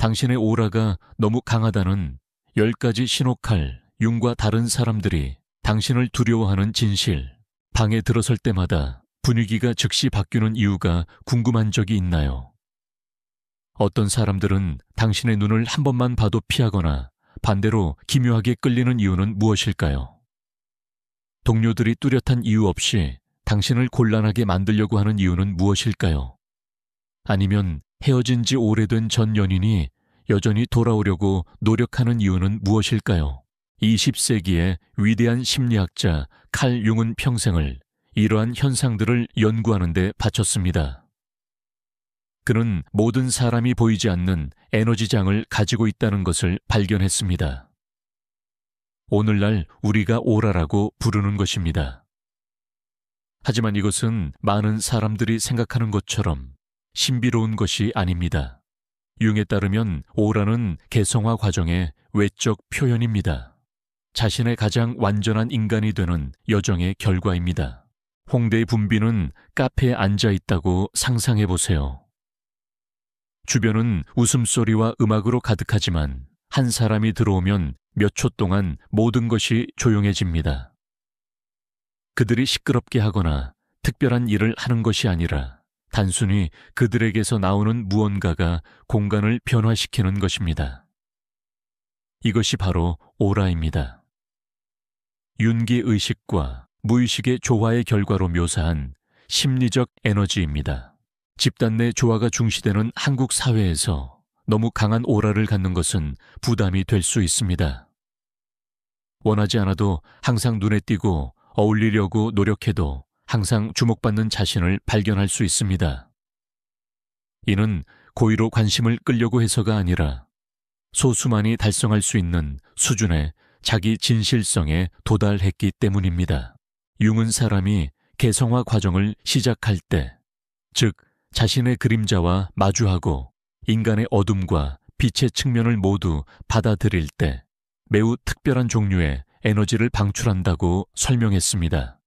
당신의 오라가 너무 강하다는 10가지 신호칼, 융과 다른 사람들이 당신을 두려워하는 진실, 방에 들어설 때마다 분위기가 즉시 바뀌는 이유가 궁금한 적이 있나요? 어떤 사람들은 당신의 눈을 한 번만 봐도 피하거나 반대로 기묘하게 끌리는 이유는 무엇일까요? 동료들이 뚜렷한 이유 없이 당신을 곤란하게 만들려고 하는 이유는 무엇일까요? 아니면 헤어진 지 오래된 전 연인이 여전히 돌아오려고 노력하는 이유는 무엇일까요? 20세기의 위대한 심리학자 칼 융은 평생을 이러한 현상들을 연구하는 데 바쳤습니다. 그는 모든 사람이 보이지 않는 에너지장을 가지고 있다는 것을 발견했습니다. 오늘날 우리가 오라라고 부르는 것입니다. 하지만 이것은 많은 사람들이 생각하는 것처럼 신비로운 것이 아닙니다. 융에 따르면 오라는 개성화 과정의 외적 표현입니다. 자신의 가장 완전한 인간이 되는 여정의 결과입니다. 홍대의 붐비는 카페에 앉아 있다고 상상해 보세요. 주변은 웃음소리와 음악으로 가득하지만 한 사람이 들어오면 몇 초 동안 모든 것이 조용해집니다. 그들이 시끄럽게 하거나 특별한 일을 하는 것이 아니라 단순히 그들에게서 나오는 무언가가 공간을 변화시키는 것입니다. 이것이 바로 오라입니다. 윤기의식과 무의식의 조화의 결과로 묘사한 심리적 에너지입니다. 집단 내 조화가 중시되는 한국 사회에서 너무 강한 오라를 갖는 것은 부담이 될 수 있습니다. 원하지 않아도 항상 눈에 띄고 어울리려고 노력해도 항상 주목받는 자신을 발견할 수 있습니다. 이는 고의로 관심을 끌려고 해서가 아니라 소수만이 달성할 수 있는 수준의 자기 진실성에 도달했기 때문입니다. 융은 사람이 개성화 과정을 시작할 때, 즉 자신의 그림자와 마주하고 인간의 어둠과 빛의 측면을 모두 받아들일 때 매우 특별한 종류의 에너지를 방출한다고 설명했습니다.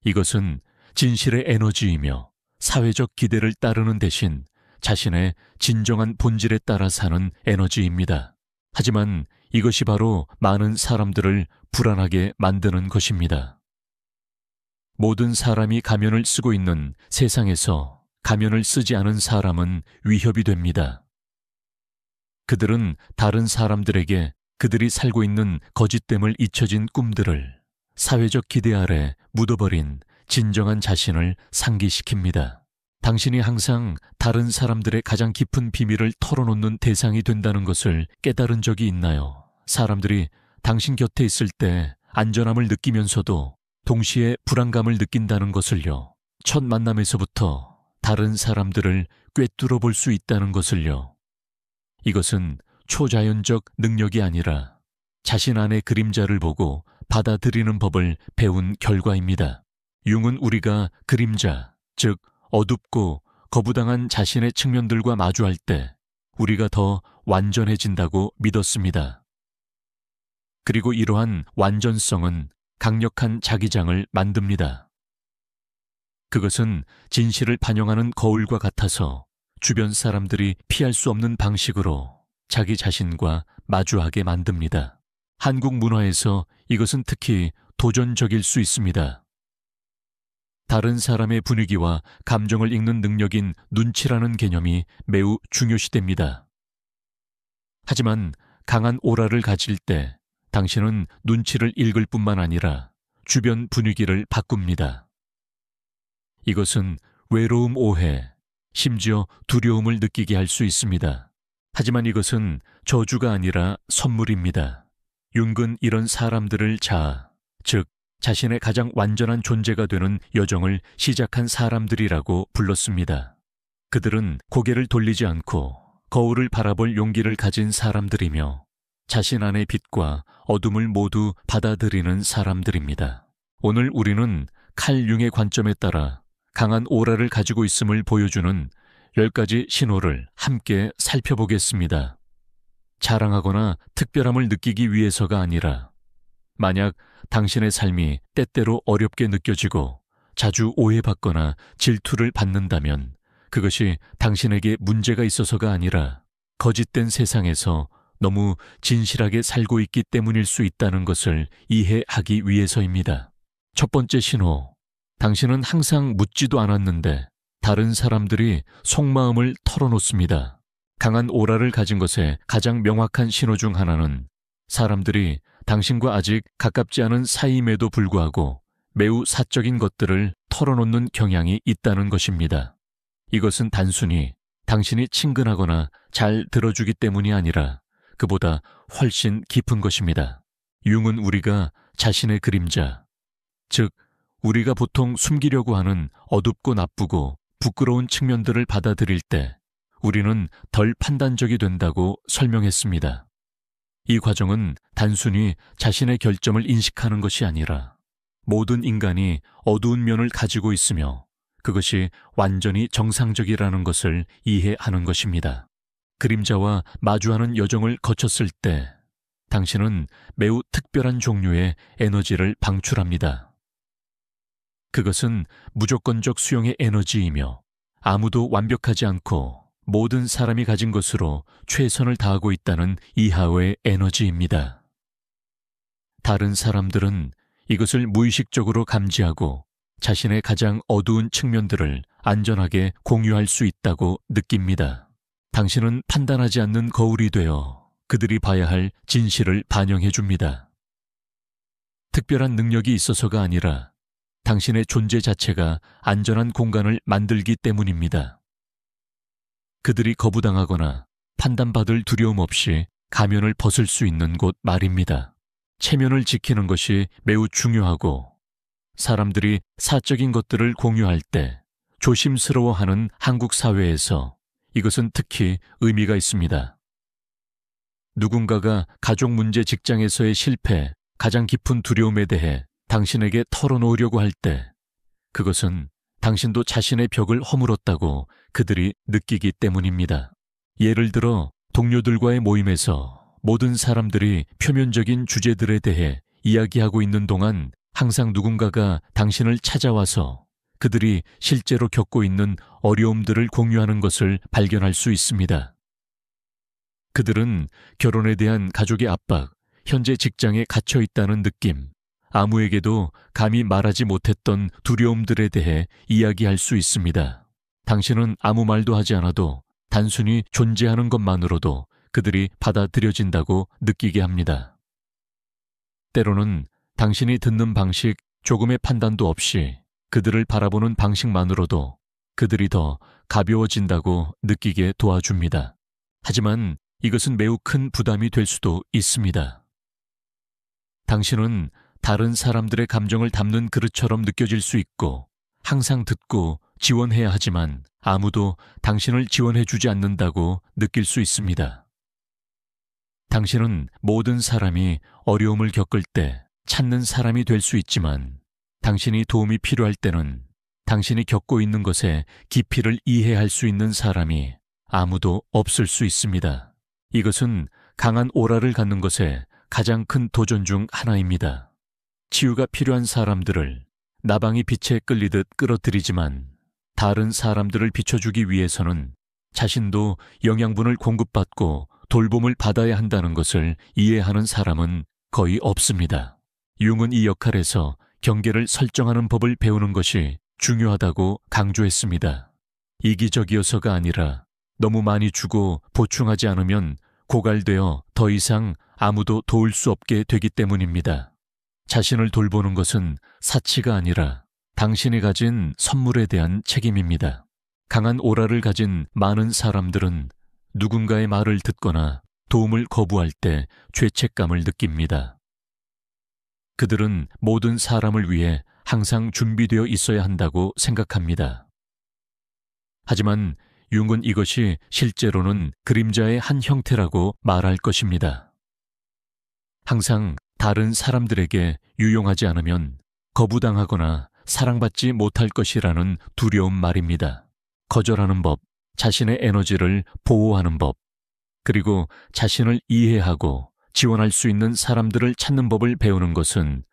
이것은 진실의 에너지이며 사회적 기대를 따르는 대신 자신의 진정한 본질에 따라 사는 에너지입니다. 하지만 이것이 바로 많은 사람들을 불안하게 만드는 것입니다. 모든 사람이 가면을 쓰고 있는 세상에서 가면을 쓰지 않은 사람은 위협이 됩니다. 그들은 다른 사람들에게 그들이 살고 있는 거짓됨을 잊혀진 꿈들을 사회적 기대 아래 묻어버린 진정한 자신을 상기시킵니다. 당신이 항상 다른 사람들의 가장 깊은 비밀을 털어놓는 대상이 된다는 것을 깨달은 적이 있나요? 사람들이 당신 곁에 있을 때 안전함을 느끼면서도 동시에 불안감을 느낀다는 것을요. 첫 만남에서부터 다른 사람들을 꿰뚫어 볼 수 있다는 것을요. 이것은 초자연적 능력이 아니라 자신 안의 그림자를 보고 받아들이는 법을 배운 결과입니다. 융은 우리가 그림자, 즉 어둡고 거부당한 자신의 측면들과 마주할 때 우리가 더 완전해진다고 믿었습니다. 그리고 이러한 완전성은 강력한 자기장을 만듭니다. 그것은 진실을 반영하는 거울과 같아서 주변 사람들이 피할 수 없는 방식으로 자기 자신과 마주하게 만듭니다. 한국 문화에서 이것은 특히 도전적일 수 있습니다. 다른 사람의 분위기와 감정을 읽는 능력인 눈치라는 개념이 매우 중요시됩니다. 하지만 강한 오라를 가질 때 당신은 눈치를 읽을 뿐만 아니라 주변 분위기를 바꿉니다. 이것은 외로움, 오해, 심지어 두려움을 느끼게 할 수 있습니다. 하지만 이것은 저주가 아니라 선물입니다. 융은 이런 사람들을 자아, 즉 자신의 가장 완전한 존재가 되는 여정을 시작한 사람들이라고 불렀습니다. 그들은 고개를 돌리지 않고 거울을 바라볼 용기를 가진 사람들이며 자신 안의 빛과 어둠을 모두 받아들이는 사람들입니다. 오늘 우리는 칼 융의 관점에 따라 강한 오라를 가지고 있음을 보여주는 10가지 신호를 함께 살펴보겠습니다. 자랑하거나 특별함을 느끼기 위해서가 아니라 만약 당신의 삶이 때때로 어렵게 느껴지고 자주 오해받거나 질투를 받는다면 그것이 당신에게 문제가 있어서가 아니라 거짓된 세상에서 너무 진실하게 살고 있기 때문일 수 있다는 것을 이해하기 위해서입니다. 첫 번째 신호, 당신은 항상 묻지도 않았는데 다른 사람들이 속마음을 털어놓습니다. 강한 오라를 가진 것의 가장 명확한 신호 중 하나는 사람들이 당신과 아직 가깝지 않은 사이임에도 불구하고 매우 사적인 것들을 털어놓는 경향이 있다는 것입니다. 이것은 단순히 당신이 친근하거나 잘 들어주기 때문이 아니라 그보다 훨씬 깊은 것입니다. 융은 우리가 자신의 그림자, 즉 우리가 보통 숨기려고 하는 어둡고 나쁘고 부끄러운 측면들을 받아들일 때 우리는 덜 판단적이 된다고 설명했습니다. 이 과정은 단순히 자신의 결점을 인식하는 것이 아니라 모든 인간이 어두운 면을 가지고 있으며 그것이 완전히 정상적이라는 것을 이해하는 것입니다. 그림자와 마주하는 여정을 거쳤을 때 당신은 매우 특별한 종류의 에너지를 방출합니다. 그것은 무조건적 수용의 에너지이며 아무도 완벽하지 않고 모든 사람이 가진 것으로 최선을 다하고 있다는 이하의 에너지입니다. 다른 사람들은 이것을 무의식적으로 감지하고 자신의 가장 어두운 측면들을 안전하게 공유할 수 있다고 느낍니다. 당신은 판단하지 않는 거울이 되어 그들이 봐야 할 진실을 반영해 줍니다. 특별한 능력이 있어서가 아니라 당신의 존재 자체가 안전한 공간을 만들기 때문입니다. 그들이 거부당하거나 판단받을 두려움 없이 가면을 벗을 수 있는 곳 말입니다. 체면을 지키는 것이 매우 중요하고 사람들이 사적인 것들을 공유할 때 조심스러워하는 한국 사회에서 이것은 특히 의미가 있습니다. 누군가가 가족 문제 직장에서의 실패, 가장 깊은 두려움에 대해 당신에게 털어놓으려고 할 때 그것은 당신도 자신의 벽을 허물었다고 그들이 느끼기 때문입니다. 예를 들어 동료들과의 모임에서 모든 사람들이 표면적인 주제들에 대해 이야기하고 있는 동안 항상 누군가가 당신을 찾아와서 그들이 실제로 겪고 있는 어려움들을 공유하는 것을 발견할 수 있습니다. 그들은 결혼에 대한 가족의 압박, 현재 직장에 갇혀 있다는 느낌, 아무에게도 감히 말하지 못했던 두려움들에 대해 이야기할 수 있습니다. 당신은 아무 말도 하지 않아도 단순히 존재하는 것만으로도 그들이 받아들여진다고 느끼게 합니다. 때로는 당신이 듣는 방식, 조금의 판단도 없이 그들을 바라보는 방식만으로도 그들이 더 가벼워진다고 느끼게 도와줍니다. 하지만 이것은 매우 큰 부담이 될 수도 있습니다. 당신은 다른 사람들의 감정을 담는 그릇처럼 느껴질 수 있고 항상 듣고 지원해야 하지만 아무도 당신을 지원해주지 않는다고 느낄 수 있습니다. 당신은 모든 사람이 어려움을 겪을 때 찾는 사람이 될 수 있지만 당신이 도움이 필요할 때는 당신이 겪고 있는 것의 깊이를 이해할 수 있는 사람이 아무도 없을 수 있습니다. 이것은 강한 오라를 갖는 것의 가장 큰 도전 중 하나입니다. 치유가 필요한 사람들을 나방이 빛에 끌리듯 끌어들이지만 다른 사람들을 비춰주기 위해서는 자신도 영양분을 공급받고 돌봄을 받아야 한다는 것을 이해하는 사람은 거의 없습니다. 융은 이 역할에서 경계를 설정하는 법을 배우는 것이 중요하다고 강조했습니다. 이기적이어서가 아니라 너무 많이 주고 보충하지 않으면 고갈되어 더 이상 아무도 도울 수 없게 되기 때문입니다. 자신을 돌보는 것은 사치가 아니라 당신이 가진 선물에 대한 책임입니다. 강한 오라를 가진 많은 사람들은 누군가의 말을 듣거나 도움을 거부할 때 죄책감을 느낍니다. 그들은 모든 사람을 위해 항상 준비되어 있어야 한다고 생각합니다. 하지만 융은 이것이 실제로는 그림자의 한 형태라고 말할 것입니다. 항상 다른 사람들에게 유용하지 않으면 거부당하거나 사랑받지 못할 것이라는 두려움 말입니다. 거절하는 법, 자신의 에너지를 보호하는 법, 그리고 자신을 이해하고 지원할 수 있는 사람들을 찾는 법을 배우는 것은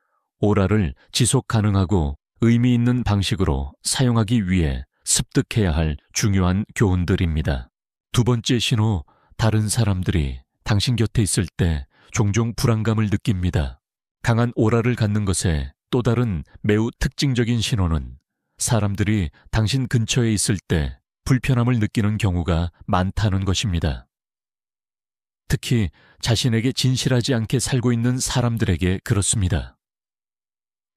오라를 지속 가능하고 의미 있는 방식으로 사용하기 위해 습득해야 할 중요한 교훈들입니다. 두 번째 신호, 다른 사람들이 당신 곁에 있을 때 종종 불안감을 느낍니다. 강한 오라를 갖는 것의 또 다른 매우 특징적인 신호는 사람들이 당신 근처에 있을 때 불편함을 느끼는 경우가 많다는 것입니다. 특히 자신에게 진실하지 않게 살고 있는 사람들에게 그렇습니다.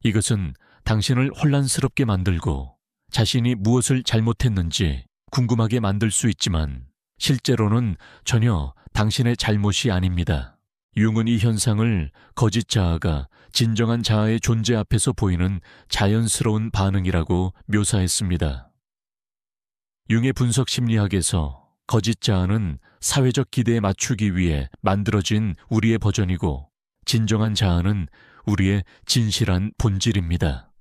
이것은 당신을 혼란스럽게 만들고 자신이 무엇을 잘못했는지 궁금하게 만들 수 있지만 실제로는 전혀 당신의 잘못이 아닙니다. 융은 이 현상을 거짓 자아가 진정한 자아의 존재 앞에서 보이는 자연스러운 반응이라고 묘사했습니다. 융의 분석 심리학에서 거짓 자아는 사회적 기대에 맞추기 위해 만들어진 우리의 버전이고 진정한 자아는 우리의 진실한 본질입니다.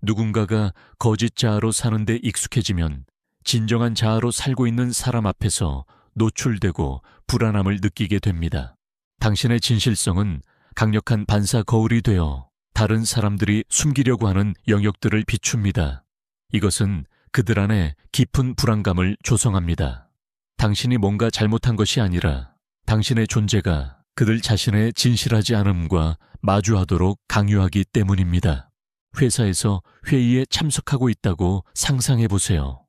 누군가가 거짓 자아로 사는데 익숙해지면 진정한 자아로 살고 있는 사람 앞에서 노출되고 불안함을 느끼게 됩니다. 당신의 진실성은 강력한 반사 거울이 되어 다른 사람들이 숨기려고 하는 영역들을 비춥니다. 이것은 그들 안에 깊은 불안감을 조성합니다. 당신이 뭔가 잘못한 것이 아니라 당신의 존재가 그들 자신의 진실하지 않음과 마주하도록 강요하기 때문입니다. 회사에서 회의에 참석하고 있다고 상상해 보세요.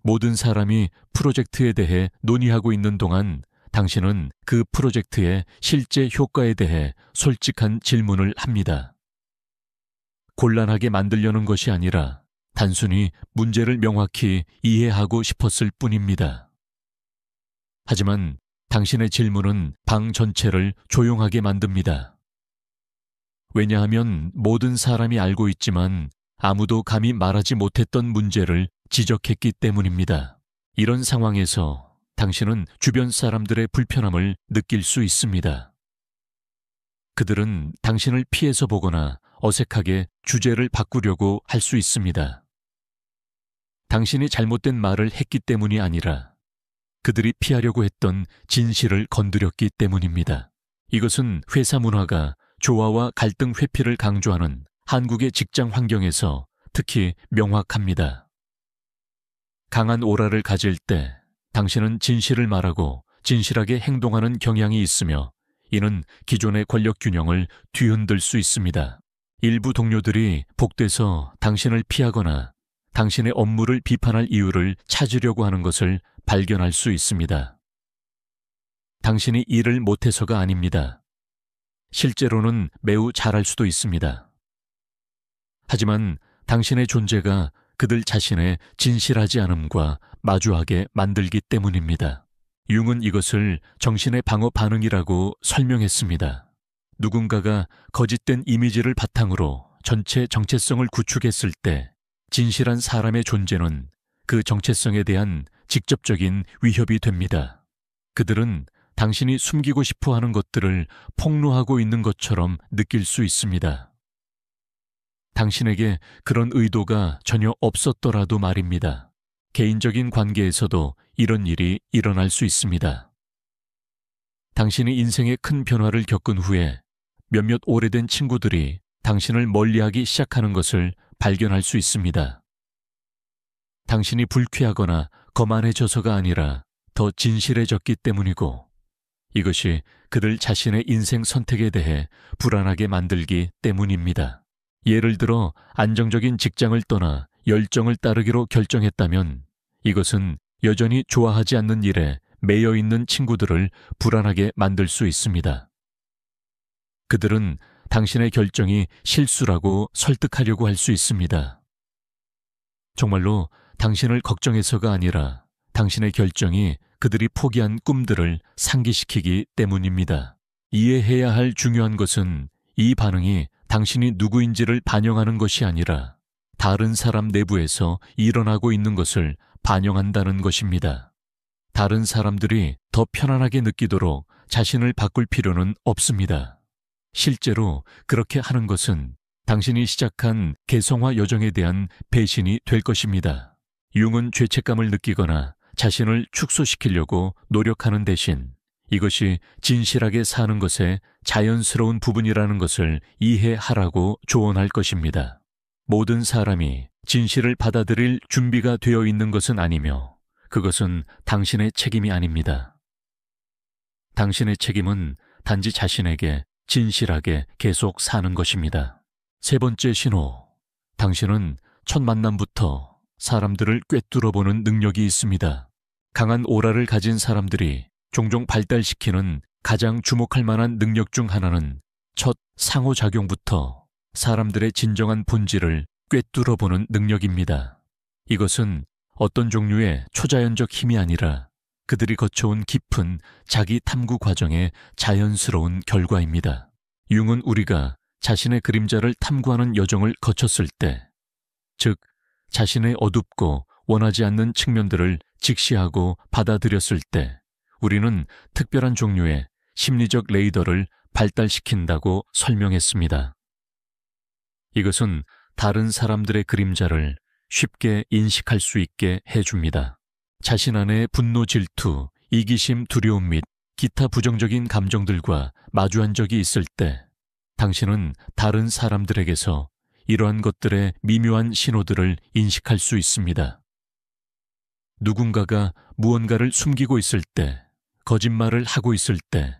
모든 사람이 프로젝트에 대해 논의하고 있는 동안 당신은 그 프로젝트의 실제 효과에 대해 솔직한 질문을 합니다. 곤란하게 만들려는 것이 아니라 단순히 문제를 명확히 이해하고 싶었을 뿐입니다. 하지만 당신의 질문은 방 전체를 조용하게 만듭니다. 왜냐하면 모든 사람이 알고 있지만 아무도 감히 말하지 못했던 문제를 지적했기 때문입니다. 이런 상황에서 당신은 주변 사람들의 불편함을 느낄 수 있습니다. 그들은 당신을 피해서 보거나 어색하게 주제를 바꾸려고 할 수 있습니다. 당신이 잘못된 말을 했기 때문이 아니라 그들이 피하려고 했던 진실을 건드렸기 때문입니다. 이것은 회사 문화가 조화와 갈등 회피를 강조하는 한국의 직장 환경에서 특히 명확합니다. 강한 오라를 가질 때 당신은 진실을 말하고 진실하게 행동하는 경향이 있으며 이는 기존의 권력 균형을 뒤흔들 수 있습니다. 일부 동료들이 복돼서 당신을 피하거나 당신의 업무를 비판할 이유를 찾으려고 하는 것을 발견할 수 있습니다. 당신이 일을 못해서가 아닙니다. 실제로는 매우 잘할 수도 있습니다. 하지만 당신의 존재가 그들 자신의 진실하지 않음과 마주하게 만들기 때문입니다. 융은 이것을 정신의 방어 반응이라고 설명했습니다. 누군가가 거짓된 이미지를 바탕으로 전체 정체성을 구축했을 때 진실한 사람의 존재는 그 정체성에 대한 직접적인 위협이 됩니다. 그들은 당신이 숨기고 싶어 하는 것들을 폭로하고 있는 것처럼 느낄 수 있습니다. 당신에게 그런 의도가 전혀 없었더라도 말입니다. 개인적인 관계에서도 이런 일이 일어날 수 있습니다. 당신이 인생의 큰 변화를 겪은 후에 몇몇 오래된 친구들이 당신을 멀리하기 시작하는 것을 발견할 수 있습니다. 당신이 불쾌하거나 거만해져서가 아니라 더 진실해졌기 때문이고 이것이 그들 자신의 인생 선택에 대해 불안하게 만들기 때문입니다. 예를 들어 안정적인 직장을 떠나 열정을 따르기로 결정했다면 이것은 여전히 좋아하지 않는 일에 매여 있는 친구들을 불안하게 만들 수 있습니다. 그들은 당신의 결정이 실수라고 설득하려고 할 수 있습니다. 정말로 당신을 걱정해서가 아니라 당신의 결정이 그들이 포기한 꿈들을 상기시키기 때문입니다. 이해해야 할 중요한 것은 이 반응이 당신이 누구인지를 반영하는 것이 아니라 다른 사람 내부에서 일어나고 있는 것을 반영한다는 것입니다. 다른 사람들이 더 편안하게 느끼도록 자신을 바꿀 필요는 없습니다. 실제로 그렇게 하는 것은 당신이 시작한 개성화 여정에 대한 배신이 될 것입니다. 융은 죄책감을 느끼거나 자신을 축소시키려고 노력하는 대신 이것이 진실하게 사는 것의 자연스러운 부분이라는 것을 이해하라고 조언할 것입니다. 모든 사람이 진실을 받아들일 준비가 되어 있는 것은 아니며 그것은 당신의 책임이 아닙니다. 당신의 책임은 단지 자신에게 진실하게 계속 사는 것입니다. 세 번째 신호, 당신은 첫 만남부터 사람들을 꿰뚫어보는 능력이 있습니다. 강한 오라를 가진 사람들이 종종 발달시키는 가장 주목할 만한 능력 중 하나는 첫 상호작용부터 사람들의 진정한 본질을 꿰뚫어보는 능력입니다. 이것은 어떤 종류의 초자연적 힘이 아니라 그들이 거쳐온 깊은 자기 탐구 과정의 자연스러운 결과입니다. 융은 우리가 자신의 그림자를 탐구하는 여정을 거쳤을 때, 즉 자신의 어둡고 원하지 않는 측면들을 직시하고 받아들였을 때 우리는 특별한 종류의 심리적 레이더를 발달시킨다고 설명했습니다. 이것은 다른 사람들의 그림자를 쉽게 인식할 수 있게 해줍니다. 자신 안의 분노, 질투, 이기심, 두려움 및 기타 부정적인 감정들과 마주한 적이 있을 때 당신은 다른 사람들에게서 이러한 것들의 미묘한 신호들을 인식할 수 있습니다. 누군가가 무언가를 숨기고 있을 때, 거짓말을 하고 있을 때,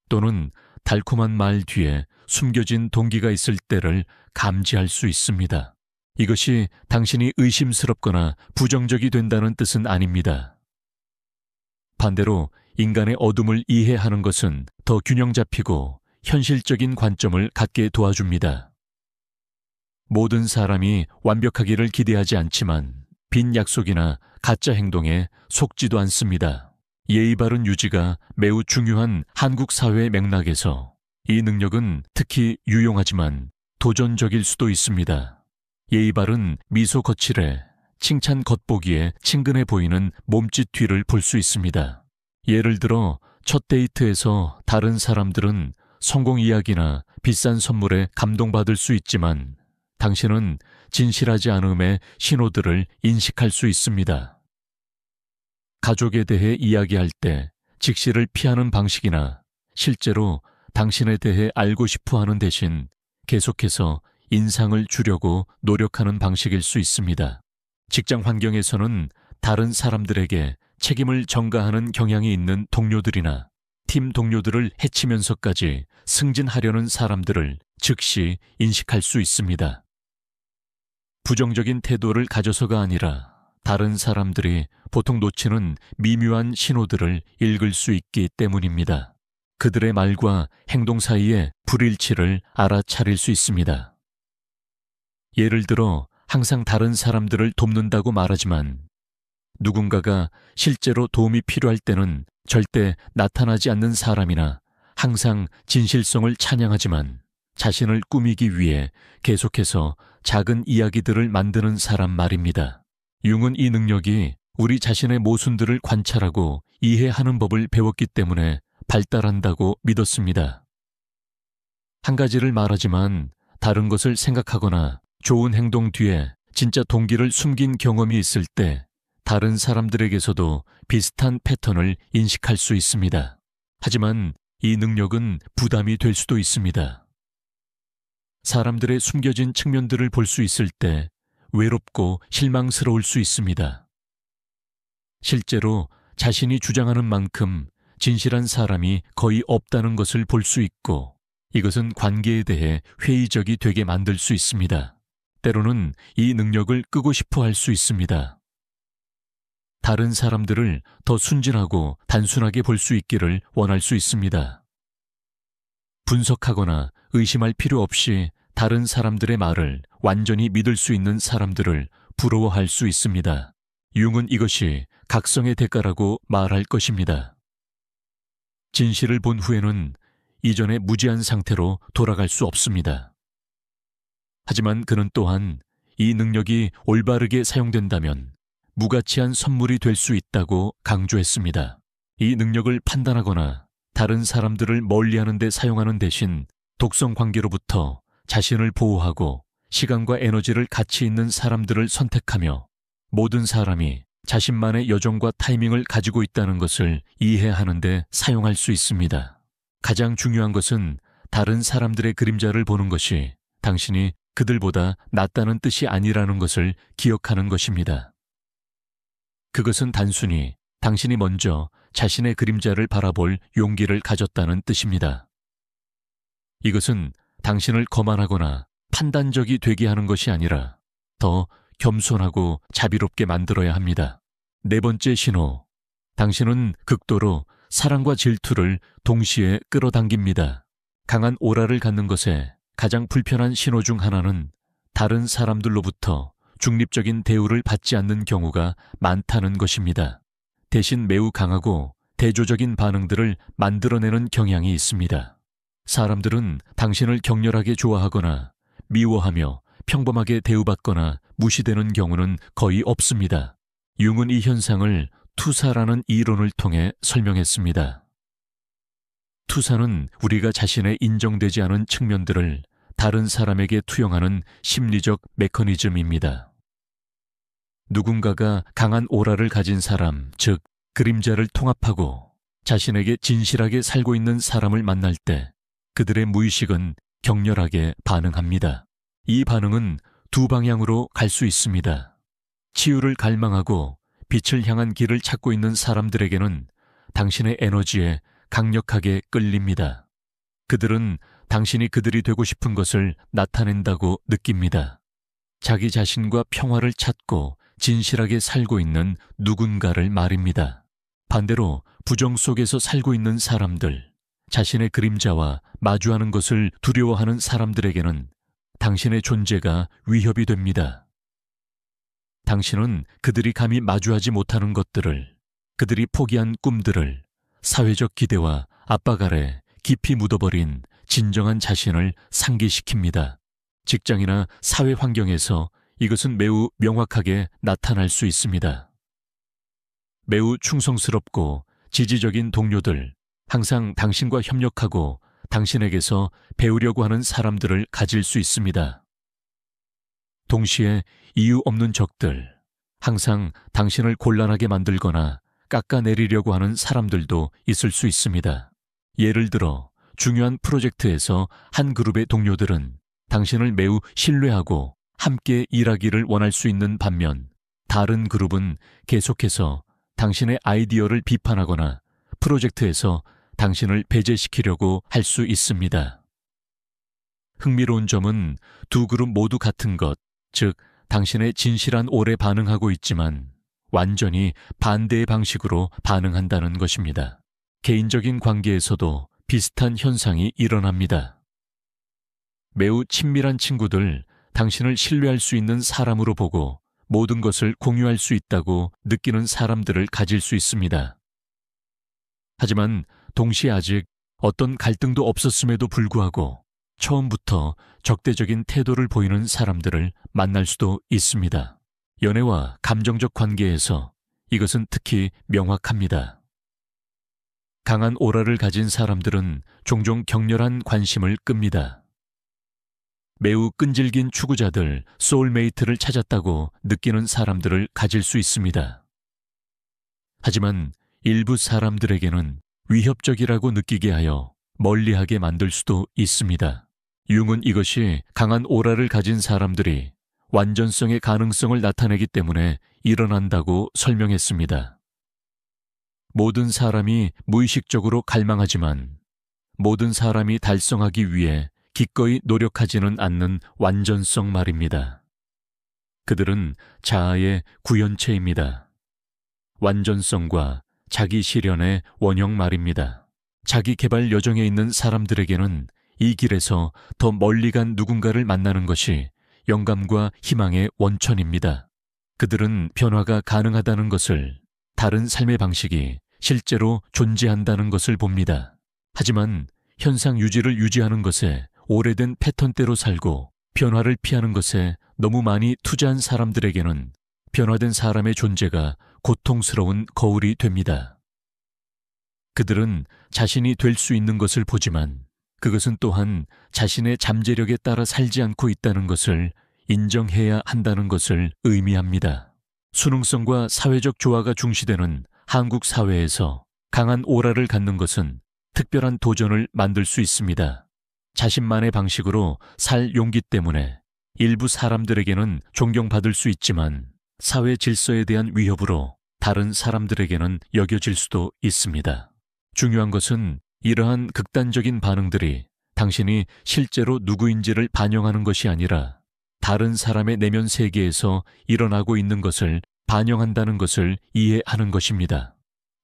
또는 달콤한 말 뒤에 숨겨진 동기가 있을 때를 감지할 수 있습니다. 이것이 당신이 의심스럽거나 부정적이 된다는 뜻은 아닙니다. 반대로 인간의 어둠을 이해하는 것은 더 균형 잡히고 현실적인 관점을 갖게 도와줍니다. 모든 사람이 완벽하기를 기대하지 않지만 빈 약속이나 가짜 행동에 속지도 않습니다. 예의 바른 유지가 매우 중요한 한국 사회의 맥락에서 이 능력은 특히 유용하지만 도전적일 수도 있습니다. 예의 바른 미소 거칠에 칭찬 겉보기에 친근해 보이는 몸짓 뒤를 볼 수 있습니다. 예를 들어 첫 데이트에서 다른 사람들은 성공 이야기나 비싼 선물에 감동받을 수 있지만 당신은 진실하지 않음의 신호들을 인식할 수 있습니다. 가족에 대해 이야기할 때 직시를 피하는 방식이나 실제로 당신에 대해 알고 싶어 하는 대신 계속해서 인상을 주려고 노력하는 방식일 수 있습니다. 직장 환경에서는 다른 사람들에게 책임을 전가하는 경향이 있는 동료들이나 팀 동료들을 해치면서까지 승진하려는 사람들을 즉시 인식할 수 있습니다. 부정적인 태도를 가져서가 아니라 다른 사람들이 보통 놓치는 미묘한 신호들을 읽을 수 있기 때문입니다. 그들의 말과 행동 사이의 불일치를 알아차릴 수 있습니다. 예를 들어 항상 다른 사람들을 돕는다고 말하지만 누군가가 실제로 도움이 필요할 때는 절대 나타나지 않는 사람이나 항상 진실성을 찬양하지만 자신을 꾸미기 위해 계속해서 작은 이야기들을 만드는 사람 말입니다. 융은 이 능력이 우리 자신의 모순들을 관찰하고 이해하는 법을 배웠기 때문에 발달한다고 믿었습니다. 한 가지를 말하지만 다른 것을 생각하거나 좋은 행동 뒤에 진짜 동기를 숨긴 경험이 있을 때 다른 사람들에게서도 비슷한 패턴을 인식할 수 있습니다. 하지만 이 능력은 부담이 될 수도 있습니다. 사람들의 숨겨진 측면들을 볼 수 있을 때 외롭고 실망스러울 수 있습니다. 실제로 자신이 주장하는 만큼 진실한 사람이 거의 없다는 것을 볼 수 있고 이것은 관계에 대해 회의적이 되게 만들 수 있습니다. 때로는 이 능력을 끄고 싶어 할 수 있습니다. 다른 사람들을 더 순진하고 단순하게 볼 수 있기를 원할 수 있습니다. 분석하거나 의심할 필요 없이 다른 사람들의 말을 완전히 믿을 수 있는 사람들을 부러워할 수 있습니다. 융은 이것이 각성의 대가라고 말할 것입니다. 진실을 본 후에는 이전의 무지한 상태로 돌아갈 수 없습니다. 하지만 그는 또한 이 능력이 올바르게 사용된다면 무가치한 선물이 될 수 있다고 강조했습니다. 이 능력을 판단하거나 다른 사람들을 멀리하는 데 사용하는 대신 독성 관계로부터 자신을 보호하고 시간과 에너지를 가치 있는 사람들을 선택하며 모든 사람이 자신만의 여정과 타이밍을 가지고 있다는 것을 이해하는 데 사용할 수 있습니다. 가장 중요한 것은 다른 사람들의 그림자를 보는 것이 당신이 그들보다 낫다는 뜻이 아니라는 것을 기억하는 것입니다. 그것은 단순히 당신이 먼저 자신의 그림자를 바라볼 용기를 가졌다는 뜻입니다. 이것은 당신을 거만하거나 판단적이 되게 하는 것이 아니라 더 겸손하고 자비롭게 만들어야 합니다. 네 번째 신호, 당신은 극도로 사랑과 질투를 동시에 끌어당깁니다. 강한 오라를 갖는 것에 가장 불편한 신호 중 하나는 다른 사람들로부터 중립적인 대우를 받지 않는 경우가 많다는 것입니다. 대신 매우 강하고 대조적인 반응들을 만들어내는 경향이 있습니다. 사람들은 당신을 격렬하게 좋아하거나 미워하며 평범하게 대우받거나 무시되는 경우는 거의 없습니다. 융은 이 현상을 투사라는 이론을 통해 설명했습니다. 투사는 우리가 자신의 인정되지 않은 측면들을 다른 사람에게 투영하는 심리적 메커니즘입니다. 누군가가 강한 오라를 가진 사람, 즉 그림자를 통합하고 자신에게 진실하게 살고 있는 사람을 만날 때 그들의 무의식은 격렬하게 반응합니다. 이 반응은 두 방향으로 갈 수 있습니다. 치유를 갈망하고 빛을 향한 길을 찾고 있는 사람들에게는 당신의 에너지에 강력하게 끌립니다. 그들은 당신이 그들이 되고 싶은 것을 나타낸다고 느낍니다. 자기 자신과 평화를 찾고 진실하게 살고 있는 누군가를 말입니다. 반대로 부정 속에서 살고 있는 사람들, 자신의 그림자와 마주하는 것을 두려워하는 사람들에게는 당신의 존재가 위협이 됩니다. 당신은 그들이 감히 마주하지 못하는 것들을, 그들이 포기한 꿈들을, 사회적 기대와 압박 아래 깊이 묻어버린 진정한 자신을 상기시킵니다. 직장이나 사회 환경에서 이것은 매우 명확하게 나타날 수 있습니다. 매우 충성스럽고 지지적인 동료들, 항상 당신과 협력하고 당신에게서 배우려고 하는 사람들을 가질 수 있습니다. 동시에 이유 없는 적들, 항상 당신을 곤란하게 만들거나 깎아내리려고 하는 사람들도 있을 수 있습니다. 예를 들어 중요한 프로젝트에서 한 그룹의 동료들은 당신을 매우 신뢰하고 함께 일하기를 원할 수 있는 반면 다른 그룹은 계속해서 당신의 아이디어를 비판하거나 프로젝트에서 당신을 배제시키려고 할 수 있습니다. 흥미로운 점은 두 그룹 모두 같은 것, 즉 당신의 진실한 오래 반응하고 있지만 완전히 반대의 방식으로 반응한다는 것입니다. 개인적인 관계에서도 비슷한 현상이 일어납니다. 매우 친밀한 친구들, 당신을 신뢰할 수 있는 사람으로 보고 모든 것을 공유할 수 있다고 느끼는 사람들을 가질 수 있습니다. 하지만 동시에 아직 어떤 갈등도 없었음에도 불구하고 처음부터 적대적인 태도를 보이는 사람들을 만날 수도 있습니다. 연애와 감정적 관계에서 이것은 특히 명확합니다. 강한 오라를 가진 사람들은 종종 격렬한 관심을 끕니다. 매우 끈질긴 추구자들, 소울메이트를 찾았다고 느끼는 사람들을 가질 수 있습니다. 하지만 일부 사람들에게는 위협적이라고 느끼게 하여 멀리하게 만들 수도 있습니다. 융은 이것이 강한 오라를 가진 사람들이 완전성의 가능성을 나타내기 때문에 일어난다고 설명했습니다. 모든 사람이 무의식적으로 갈망하지만 모든 사람이 달성하기 위해 기꺼이 노력하지는 않는 완전성 말입니다. 그들은 자아의 구현체입니다. 완전성과 자기 실현의 원형 말입니다. 자기 개발 여정에 있는 사람들에게는 이 길에서 더 멀리 간 누군가를 만나는 것이 영감과 희망의 원천입니다. 그들은 변화가 가능하다는 것을, 다른 삶의 방식이 실제로 존재한다는 것을 봅니다. 하지만 현상 유지를 유지하는 것에 오래된 패턴대로 살고 변화를 피하는 것에 너무 많이 투자한 사람들에게는 변화된 사람의 존재가 고통스러운 거울이 됩니다. 그들은 자신이 될 수 있는 것을 보지만 그것은 또한 자신의 잠재력에 따라 살지 않고 있다는 것을 인정해야 한다는 것을 의미합니다. 수능성과 사회적 조화가 중시되는 한국 사회에서 강한 오라를 갖는 것은 특별한 도전을 만들 수 있습니다. 자신만의 방식으로 살 용기 때문에 일부 사람들에게는 존경받을 수 있지만 사회 질서에 대한 위협으로 다른 사람들에게는 여겨질 수도 있습니다. 중요한 것은 이러한 극단적인 반응들이 당신이 실제로 누구인지를 반영하는 것이 아니라 다른 사람의 내면 세계에서 일어나고 있는 것을 반영한다는 것을 이해하는 것입니다.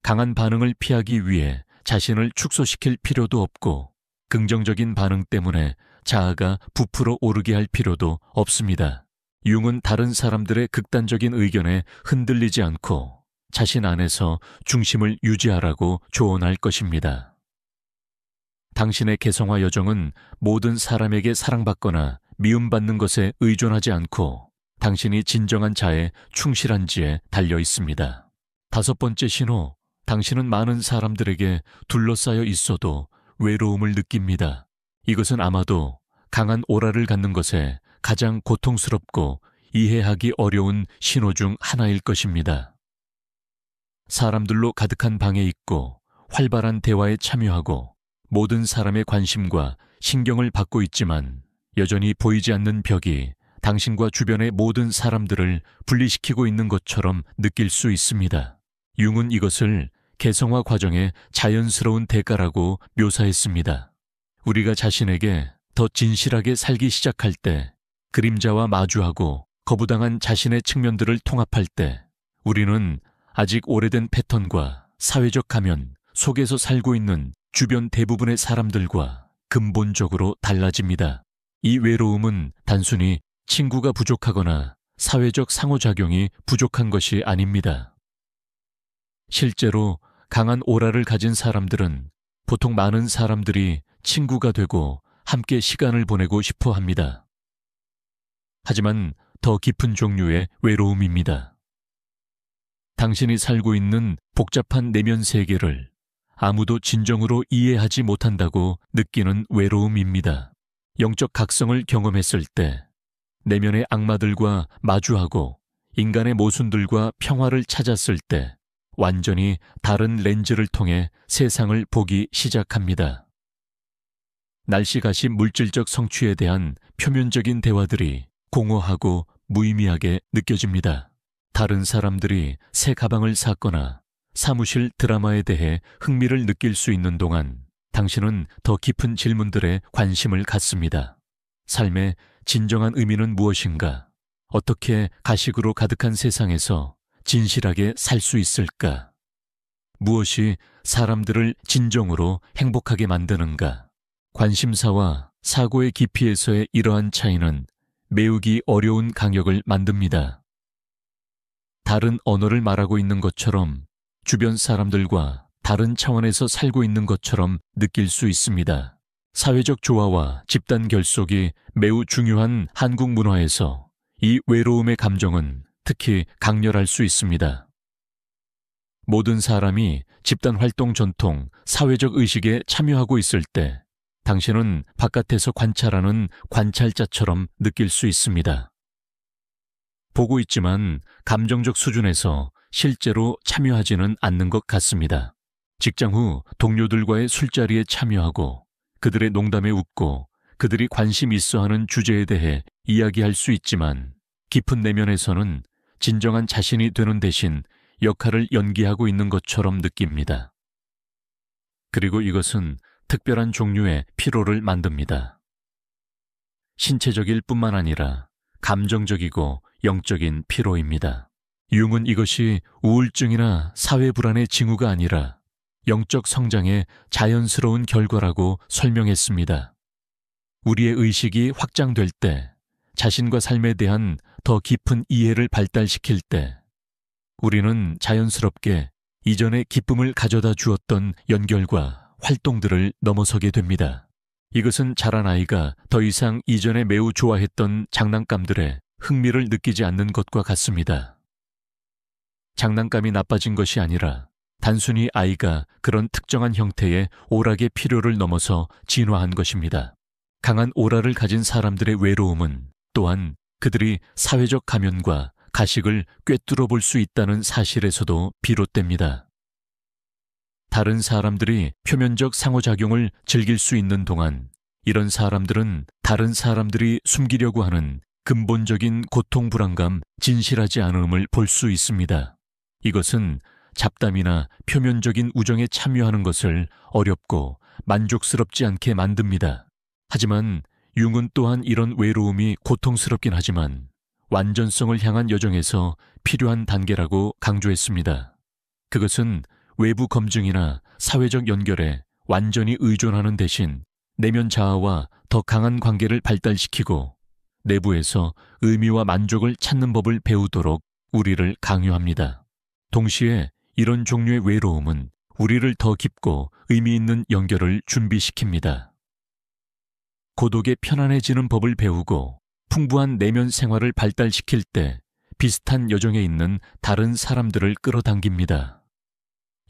강한 반응을 피하기 위해 자신을 축소시킬 필요도 없고 긍정적인 반응 때문에 자아가 부풀어 오르게 할 필요도 없습니다. 융은 다른 사람들의 극단적인 의견에 흔들리지 않고 자신 안에서 중심을 유지하라고 조언할 것입니다. 당신의 개성화 여정은 모든 사람에게 사랑받거나 미움받는 것에 의존하지 않고 당신이 진정한 자에 충실한지에 달려 있습니다. 5번째 신호, 당신은 많은 사람들에게 둘러싸여 있어도 외로움을 느낍니다. 이것은 아마도 강한 오라를 갖는 것에 가장 고통스럽고 이해하기 어려운 신호 중 하나일 것입니다. 사람들로 가득한 방에 있고 활발한 대화에 참여하고 모든 사람의 관심과 신경을 받고 있지만 여전히 보이지 않는 벽이 당신과 주변의 모든 사람들을 분리시키고 있는 것처럼 느낄 수 있습니다. 융은 이것을 개성화 과정의 자연스러운 대가라고 묘사했습니다. 우리가 자신에게 더 진실하게 살기 시작할 때, 그림자와 마주하고 거부당한 자신의 측면들을 통합할 때, 우리는 아직 오래된 패턴과 사회적 가면 속에서 살고 있는 주변 대부분의 사람들과 근본적으로 달라집니다. 이 외로움은 단순히 친구가 부족하거나 사회적 상호작용이 부족한 것이 아닙니다. 실제로 강한 오라를 가진 사람들은 보통 많은 사람들이 친구가 되고 함께 시간을 보내고 싶어 합니다. 하지만 더 깊은 종류의 외로움입니다. 당신이 살고 있는 복잡한 내면 세계를 아무도 진정으로 이해하지 못한다고 느끼는 외로움입니다. 영적 각성을 경험했을 때 내면의 악마들과 마주하고 인간의 모순들과 평화를 찾았을 때 완전히 다른 렌즈를 통해 세상을 보기 시작합니다. 날씨가시 물질적 성취에 대한 표면적인 대화들이 공허하고 무의미하게 느껴집니다. 다른 사람들이 새 가방을 샀거나 사무실 드라마에 대해 흥미를 느낄 수 있는 동안 당신은 더 깊은 질문들에 관심을 갖습니다. 삶의 진정한 의미는 무엇인가? 어떻게 가식으로 가득한 세상에서 진실하게 살 수 있을까? 무엇이 사람들을 진정으로 행복하게 만드는가? 관심사와 사고의 깊이에서의 이러한 차이는 메우기 어려운 간격을 만듭니다. 다른 언어를 말하고 있는 것처럼 주변 사람들과 다른 차원에서 살고 있는 것처럼 느낄 수 있습니다. 사회적 조화와 집단 결속이 매우 중요한 한국 문화에서 이 외로움의 감정은 특히 강렬할 수 있습니다. 모든 사람이 집단 활동 전통, 사회적 의식에 참여하고 있을 때 당신은 바깥에서 관찰하는 관찰자처럼 느낄 수 있습니다. 보고 있지만 감정적 수준에서 실제로 참여하지는 않는 것 같습니다. 직장 후 동료들과의 술자리에 참여하고 그들의 농담에 웃고 그들이 관심 있어 하는 주제에 대해 이야기할 수 있지만 깊은 내면에서는 진정한 자신이 되는 대신 역할을 연기하고 있는 것처럼 느낍니다. 그리고 이것은 특별한 종류의 피로를 만듭니다. 신체적일 뿐만 아니라 감정적이고 영적인 피로입니다. 융은 이것이 우울증이나 사회 불안의 징후가 아니라 영적 성장의 자연스러운 결과라고 설명했습니다. 우리의 의식이 확장될 때, 자신과 삶에 대한 더 깊은 이해를 발달시킬 때, 우리는 자연스럽게 이전의 기쁨을 가져다 주었던 연결과 활동들을 넘어서게 됩니다. 이것은 자란 아이가 더 이상 이전에 매우 좋아했던 장난감들에 흥미를 느끼지 않는 것과 같습니다. 장난감이 나빠진 것이 아니라 단순히 아이가 그런 특정한 형태의 오락의 필요를 넘어서 진화한 것입니다. 강한 오라를 가진 사람들의 외로움은 또한 그들이 사회적 가면과 가식을 꿰뚫어 볼 수 있다는 사실에서도 비롯됩니다. 다른 사람들이 표면적 상호작용을 즐길 수 있는 동안 이런 사람들은 다른 사람들이 숨기려고 하는 근본적인 고통, 불안감, 진실하지 않음을 볼 수 있습니다. 이것은 잡담이나 표면적인 우정에 참여하는 것을 어렵고 만족스럽지 않게 만듭니다. 하지만 융은 또한 이런 외로움이 고통스럽긴 하지만 완전성을 향한 여정에서 필요한 단계라고 강조했습니다. 그것은 외부 검증이나 사회적 연결에 완전히 의존하는 대신 내면 자아와 더 강한 관계를 발달시키고 내부에서 의미와 만족을 찾는 법을 배우도록 우리를 강요합니다. 동시에 이런 종류의 외로움은 우리를 더 깊고 의미 있는 연결을 준비시킵니다. 고독에 편안해지는 법을 배우고 풍부한 내면 생활을 발달시킬 때 비슷한 여정에 있는 다른 사람들을 끌어당깁니다.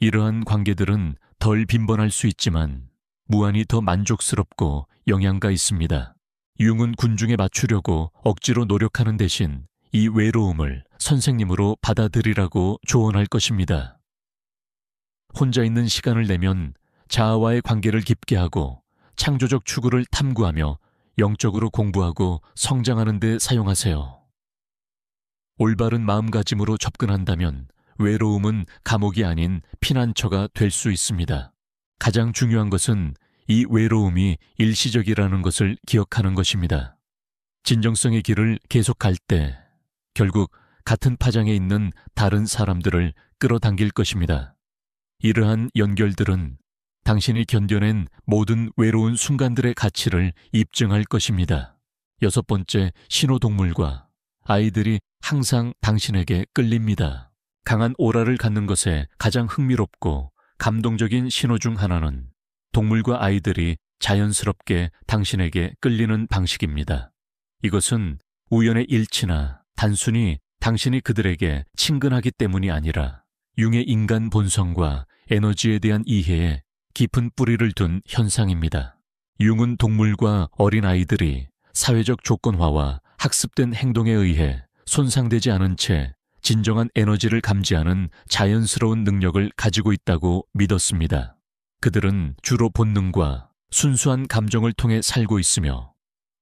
이러한 관계들은 덜 빈번할 수 있지만 무한히 더 만족스럽고 영향가 있습니다. 융은 군중에 맞추려고 억지로 노력하는 대신 이 외로움을 선생님으로 받아들이라고 조언할 것입니다. 혼자 있는 시간을 내면 자아와의 관계를 깊게 하고 창조적 추구를 탐구하며 영적으로 공부하고 성장하는 데 사용하세요. 올바른 마음가짐으로 접근한다면 외로움은 감옥이 아닌 피난처가 될 수 있습니다. 가장 중요한 것은 이 외로움이 일시적이라는 것을 기억하는 것입니다. 진정성의 길을 계속 갈 때 결국 같은 파장에 있는 다른 사람들을 끌어당길 것입니다. 이러한 연결들은 당신이 견뎌낸 모든 외로운 순간들의 가치를 입증할 것입니다. 6번째, 신호동물과 아이들이 항상 당신에게 끌립니다. 강한 오라를 갖는 것에 가장 흥미롭고 감동적인 신호 중 하나는 동물과 아이들이 자연스럽게 당신에게 끌리는 방식입니다. 이것은 우연의 일치나 단순히 당신이 그들에게 친근하기 때문이 아니라 융의 인간 본성과 에너지에 대한 이해에 깊은 뿌리를 둔 현상입니다. 융은 동물과 어린아이들이 사회적 조건화와 학습된 행동에 의해 손상되지 않은 채 진정한 에너지를 감지하는 자연스러운 능력을 가지고 있다고 믿었습니다. 그들은 주로 본능과 순수한 감정을 통해 살고 있으며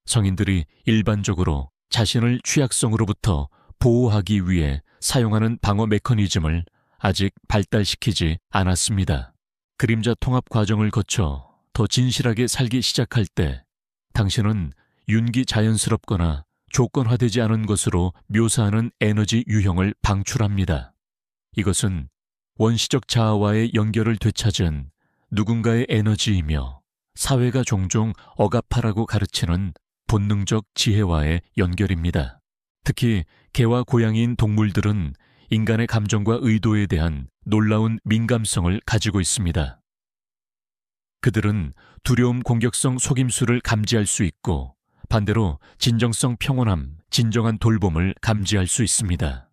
성인들이 일반적으로 자신을 취약성으로부터 보호하기 위해 사용하는 방어 메커니즘을 아직 발달시키지 않았습니다. 그림자 통합 과정을 거쳐 더 진실하게 살기 시작할 때 당신은 윤기 자연스럽거나 조건화되지 않은 것으로 묘사하는 에너지 유형을 방출합니다. 이것은 원시적 자아와의 연결을 되찾은 누군가의 에너지이며 사회가 종종 억압하라고 가르치는 본능적 지혜와의 연결입니다. 특히 개와 고양이인 동물들은 인간의 감정과 의도에 대한 놀라운 민감성을 가지고 있습니다. 그들은 두려움, 공격성, 속임수를 감지할 수 있고 반대로 진정성, 평온함, 진정한 돌봄을 감지할 수 있습니다.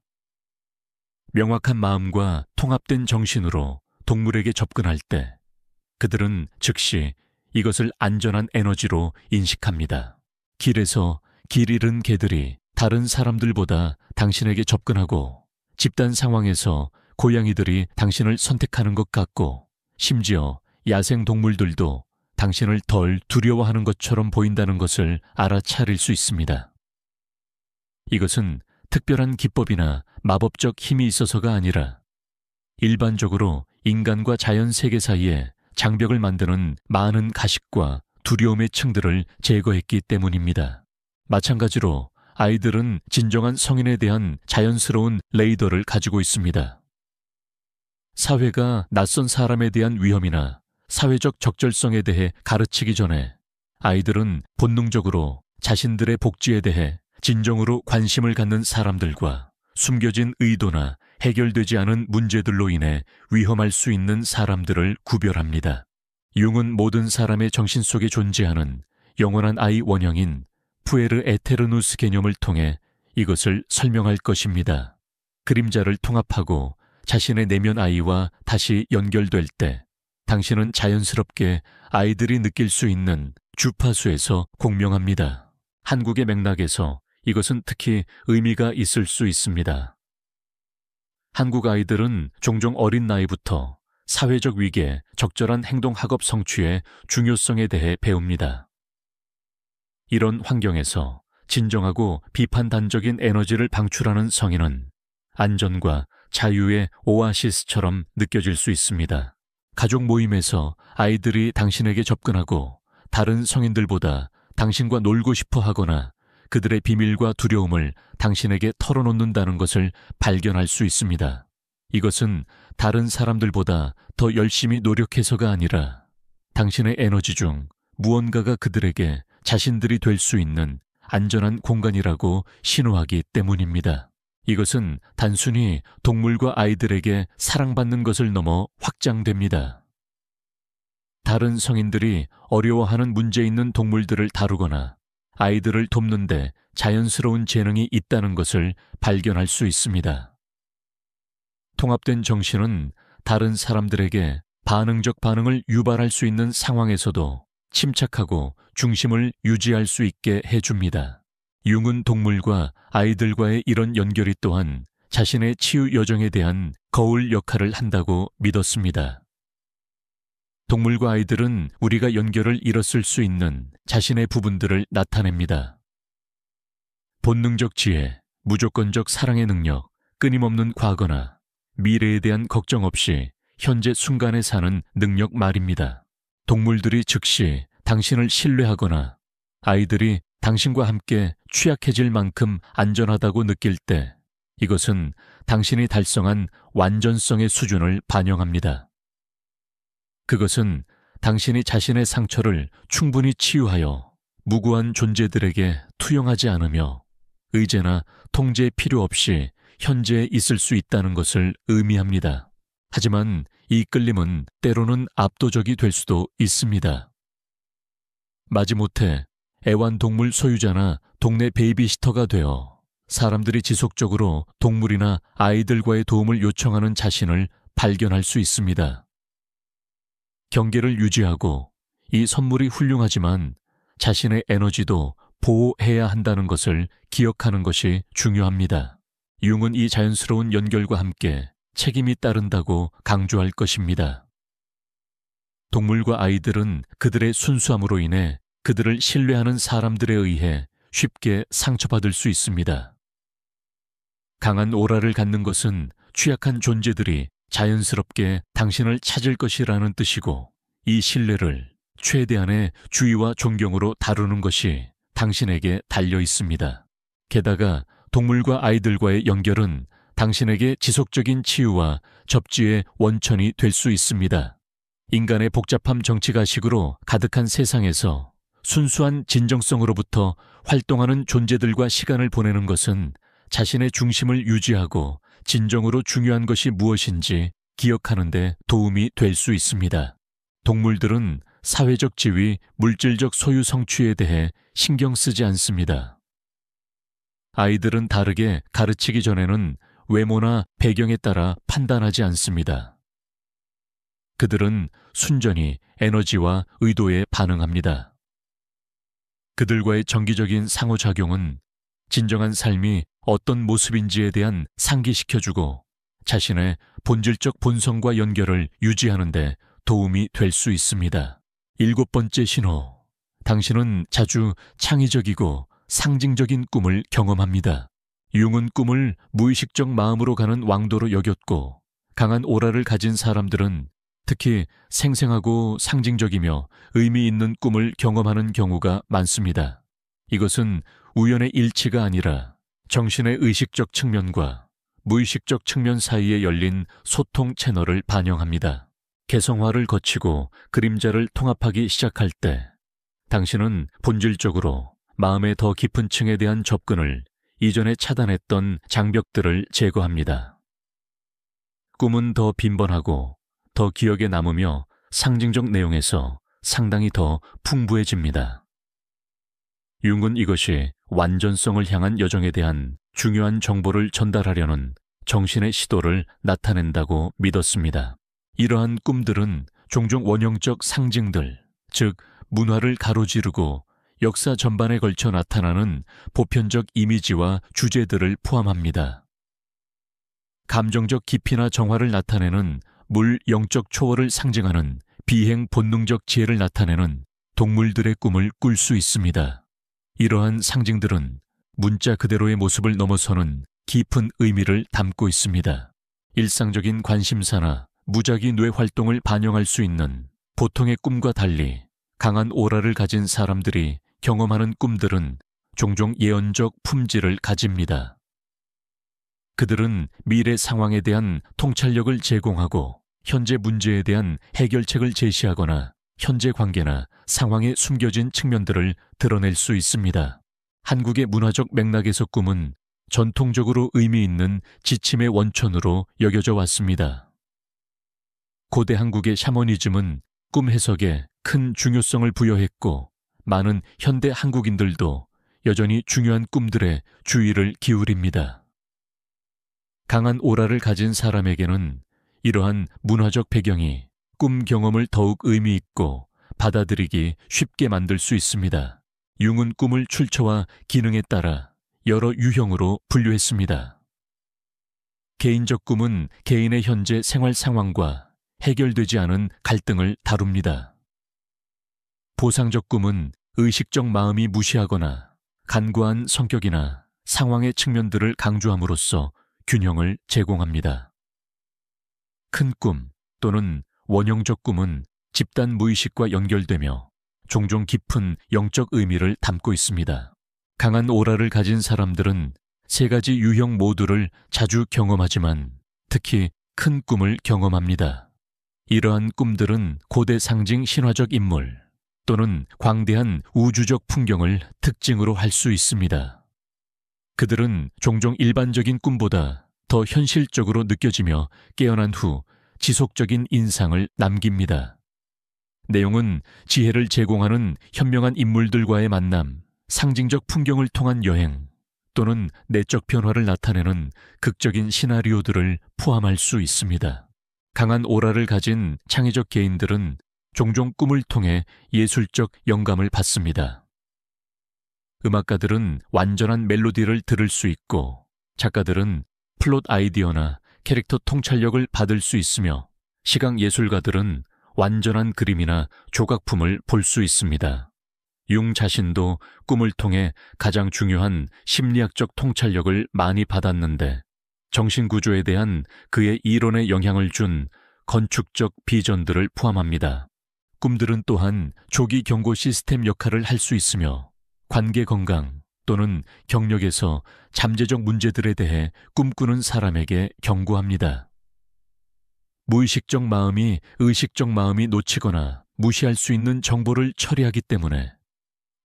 명확한 마음과 통합된 정신으로 동물에게 접근할 때 그들은 즉시 이것을 안전한 에너지로 인식합니다. 길에서 길 잃은 개들이 다른 사람들보다 당신에게 접근하고 집단 상황에서 고양이들이 당신을 선택하는 것 같고 심지어 야생 동물들도 당신을 덜 두려워하는 것처럼 보인다는 것을 알아차릴 수 있습니다. 이것은 특별한 기법이나 마법적 힘이 있어서가 아니라 일반적으로 인간과 자연 세계 사이에 장벽을 만드는 많은 가식과 두려움의 층들을 제거했기 때문입니다. 마찬가지로 아이들은 진정한 성인에 대한 자연스러운 레이더를 가지고 있습니다. 사회가 낯선 사람에 대한 위험이나 사회적 적절성에 대해 가르치기 전에 아이들은 본능적으로 자신들의 복지에 대해 진정으로 관심을 갖는 사람들과 숨겨진 의도나 해결되지 않은 문제들로 인해 위험할 수 있는 사람들을 구별합니다. 융은 모든 사람의 정신 속에 존재하는 영원한 아이 원형인 푸에르 에테르누스 개념을 통해 이것을 설명할 것입니다. 그림자를 통합하고 자신의 내면 아이와 다시 연결될 때 당신은 자연스럽게 아이들이 느낄 수 있는 주파수에서 공명합니다. 한국의 맥락에서 이것은 특히 의미가 있을 수 있습니다. 한국 아이들은 종종 어린 나이부터 사회적 위계, 적절한 행동 학업 성취의 중요성에 대해 배웁니다. 이런 환경에서 진정하고 비판단적인 에너지를 방출하는 성인은 안전과 자유의 오아시스처럼 느껴질 수 있습니다. 가족 모임에서 아이들이 당신에게 접근하고 다른 성인들보다 당신과 놀고 싶어 하거나 그들의 비밀과 두려움을 당신에게 털어놓는다는 것을 발견할 수 있습니다. 이것은 다른 사람들보다 더 열심히 노력해서가 아니라 당신의 에너지 중 무언가가 그들에게 자신들이 될 수 있는 안전한 공간이라고 신호하기 때문입니다. 이것은 단순히 동물과 아이들에게 사랑받는 것을 넘어 확장됩니다. 다른 성인들이 어려워하는 문제 있는 동물들을 다루거나 아이들을 돕는데 자연스러운 재능이 있다는 것을 발견할 수 있습니다. 통합된 정신은 다른 사람들에게 반응적 반응을 유발할 수 있는 상황에서도 침착하고 중심을 유지할 수 있게 해줍니다. 융은 동물과 아이들과의 이런 연결이 또한 자신의 치유 여정에 대한 거울 역할을 한다고 믿었습니다. 동물과 아이들은 우리가 연결을 잃었을 수 있는 자신의 부분들을 나타냅니다. 본능적 지혜, 무조건적 사랑의 능력, 끊임없는 과거나 미래에 대한 걱정 없이 현재 순간에 사는 능력 말입니다. 동물들이 즉시 당신을 신뢰하거나 아이들이 당신과 함께 취약해질 만큼 안전하다고 느낄 때 이것은 당신이 달성한 완전성의 수준을 반영합니다. 그것은 당신이 자신의 상처를 충분히 치유하여 무고한 존재들에게 투영하지 않으며 의제나 통제 필요 없이 현재에 있을 수 있다는 것을 의미합니다. 하지만 이 끌림은 때로는 압도적이 될 수도 있습니다. 마지못해 애완동물 소유자나 동네 베이비시터가 되어 사람들이 지속적으로 동물이나 아이들과의 도움을 요청하는 자신을 발견할 수 있습니다. 경계를 유지하고 이 선물이 훌륭하지만 자신의 에너지도 보호해야 한다는 것을 기억하는 것이 중요합니다. 융은 이 자연스러운 연결과 함께 책임이 따른다고 강조할 것입니다. 동물과 아이들은 그들의 순수함으로 인해 그들을 신뢰하는 사람들에 의해 쉽게 상처받을 수 있습니다. 강한 오라를 갖는 것은 취약한 존재들이 자연스럽게 당신을 찾을 것이라는 뜻이고 이 신뢰를 최대한의 주의와 존경으로 다루는 것이 당신에게 달려 있습니다. 게다가 동물과 아이들과의 연결은 당신에게 지속적인 치유와 접지의 원천이 될 수 있습니다. 인간의 복잡함 정치가식으로 가득한 세상에서 순수한 진정성으로부터 활동하는 존재들과 시간을 보내는 것은 자신의 중심을 유지하고 진정으로 중요한 것이 무엇인지 기억하는 데 도움이 될 수 있습니다. 동물들은 사회적 지위, 물질적 소유 성취에 대해 신경 쓰지 않습니다. 아이들은 다르게 가르치기 전에는 외모나 배경에 따라 판단하지 않습니다. 그들은 순전히 에너지와 의도에 반응합니다. 그들과의 정기적인 상호작용은 진정한 삶이 어떤 모습인지에 대한 상기시켜주고 자신의 본질적 본성과 연결을 유지하는 데 도움이 될 수 있습니다. 7번째 신호. 당신은 자주 창의적이고 상징적인 꿈을 경험합니다. 융은 꿈을 무의식적 마음으로 가는 왕도로 여겼고 강한 오라를 가진 사람들은 특히 생생하고 상징적이며 의미 있는 꿈을 경험하는 경우가 많습니다. 이것은 우연의 일치가 아니라 정신의 의식적 측면과 무의식적 측면 사이에 열린 소통 채널을 반영합니다. 개성화를 거치고 그림자를 통합하기 시작할 때 당신은 본질적으로 마음의 더 깊은 층에 대한 접근을 이전에 차단했던 장벽들을 제거합니다. 꿈은 더 빈번하고 더 기억에 남으며 상징적 내용에서 상당히 더 풍부해집니다. 융은 이것이 완전성을 향한 여정에 대한 중요한 정보를 전달하려는 정신의 시도를 나타낸다고 믿었습니다. 이러한 꿈들은 종종 원형적 상징들, 즉 문화를 가로지르고 역사 전반에 걸쳐 나타나는 보편적 이미지와 주제들을 포함합니다. 감정적 깊이나 정화를 나타내는 물 영적 초월을 상징하는 비행 본능적 지혜를 나타내는 동물들의 꿈을 꿀 수 있습니다. 이러한 상징들은 문자 그대로의 모습을 넘어서는 깊은 의미를 담고 있습니다. 일상적인 관심사나 무작위 뇌 활동을 반영할 수 있는 보통의 꿈과 달리 강한 오라를 가진 사람들이 경험하는 꿈들은 종종 예언적 품질을 가집니다. 그들은 미래 상황에 대한 통찰력을 제공하고 현재 문제에 대한 해결책을 제시하거나 현재 관계나 상황에 숨겨진 측면들을 드러낼 수 있습니다. 한국의 문화적 맥락에서 꿈은 전통적으로 의미 있는 지침의 원천으로 여겨져 왔습니다. 고대 한국의 샤머니즘은 꿈 해석에 큰 중요성을 부여했고 많은 현대 한국인들도 여전히 중요한 꿈들에 주의를 기울입니다. 강한 오라를 가진 사람에게는 이러한 문화적 배경이 꿈 경험을 더욱 의미 있고 받아들이기 쉽게 만들 수 있습니다. 융은 꿈을 출처와 기능에 따라 여러 유형으로 분류했습니다. 개인적 꿈은 개인의 현재 생활 상황과 해결되지 않은 갈등을 다룹니다. 보상적 꿈은 의식적 마음이 무시하거나 간과한 성격이나 상황의 측면들을 강조함으로써 균형을 제공합니다. 큰 꿈 또는 원형적 꿈은 집단 무의식과 연결되며 종종 깊은 영적 의미를 담고 있습니다. 강한 오라를 가진 사람들은 세 가지 유형 모두를 자주 경험하지만 특히 큰 꿈을 경험합니다. 이러한 꿈들은 고대 상징 신화적 인물 또는 광대한 우주적 풍경을 특징으로 할 수 있습니다. 그들은 종종 일반적인 꿈보다 더 현실적으로 느껴지며 깨어난 후 지속적인 인상을 남깁니다. 내용은 지혜를 제공하는 현명한 인물들과의 만남, 상징적 풍경을 통한 여행 또는 내적 변화를 나타내는 극적인 시나리오들을 포함할 수 있습니다. 강한 오라를 가진 창의적 개인들은 종종 꿈을 통해 예술적 영감을 받습니다. 음악가들은 완전한 멜로디를 들을 수 있고 작가들은 플롯 아이디어나 캐릭터 통찰력을 받을 수 있으며 시각 예술가들은 완전한 그림이나 조각품을 볼 수 있습니다. 융 자신도 꿈을 통해 가장 중요한 심리학적 통찰력을 많이 받았는데 정신구조에 대한 그의 이론에 영향을 준 건축적 비전들을 포함합니다. 꿈들은 또한 조기 경고 시스템 역할을 할 수 있으며 관계 건강 또는 경력에서 잠재적 문제들에 대해 꿈꾸는 사람에게 경고합니다. 무의식적 마음이 의식적 마음이 놓치거나 무시할 수 있는 정보를 처리하기 때문에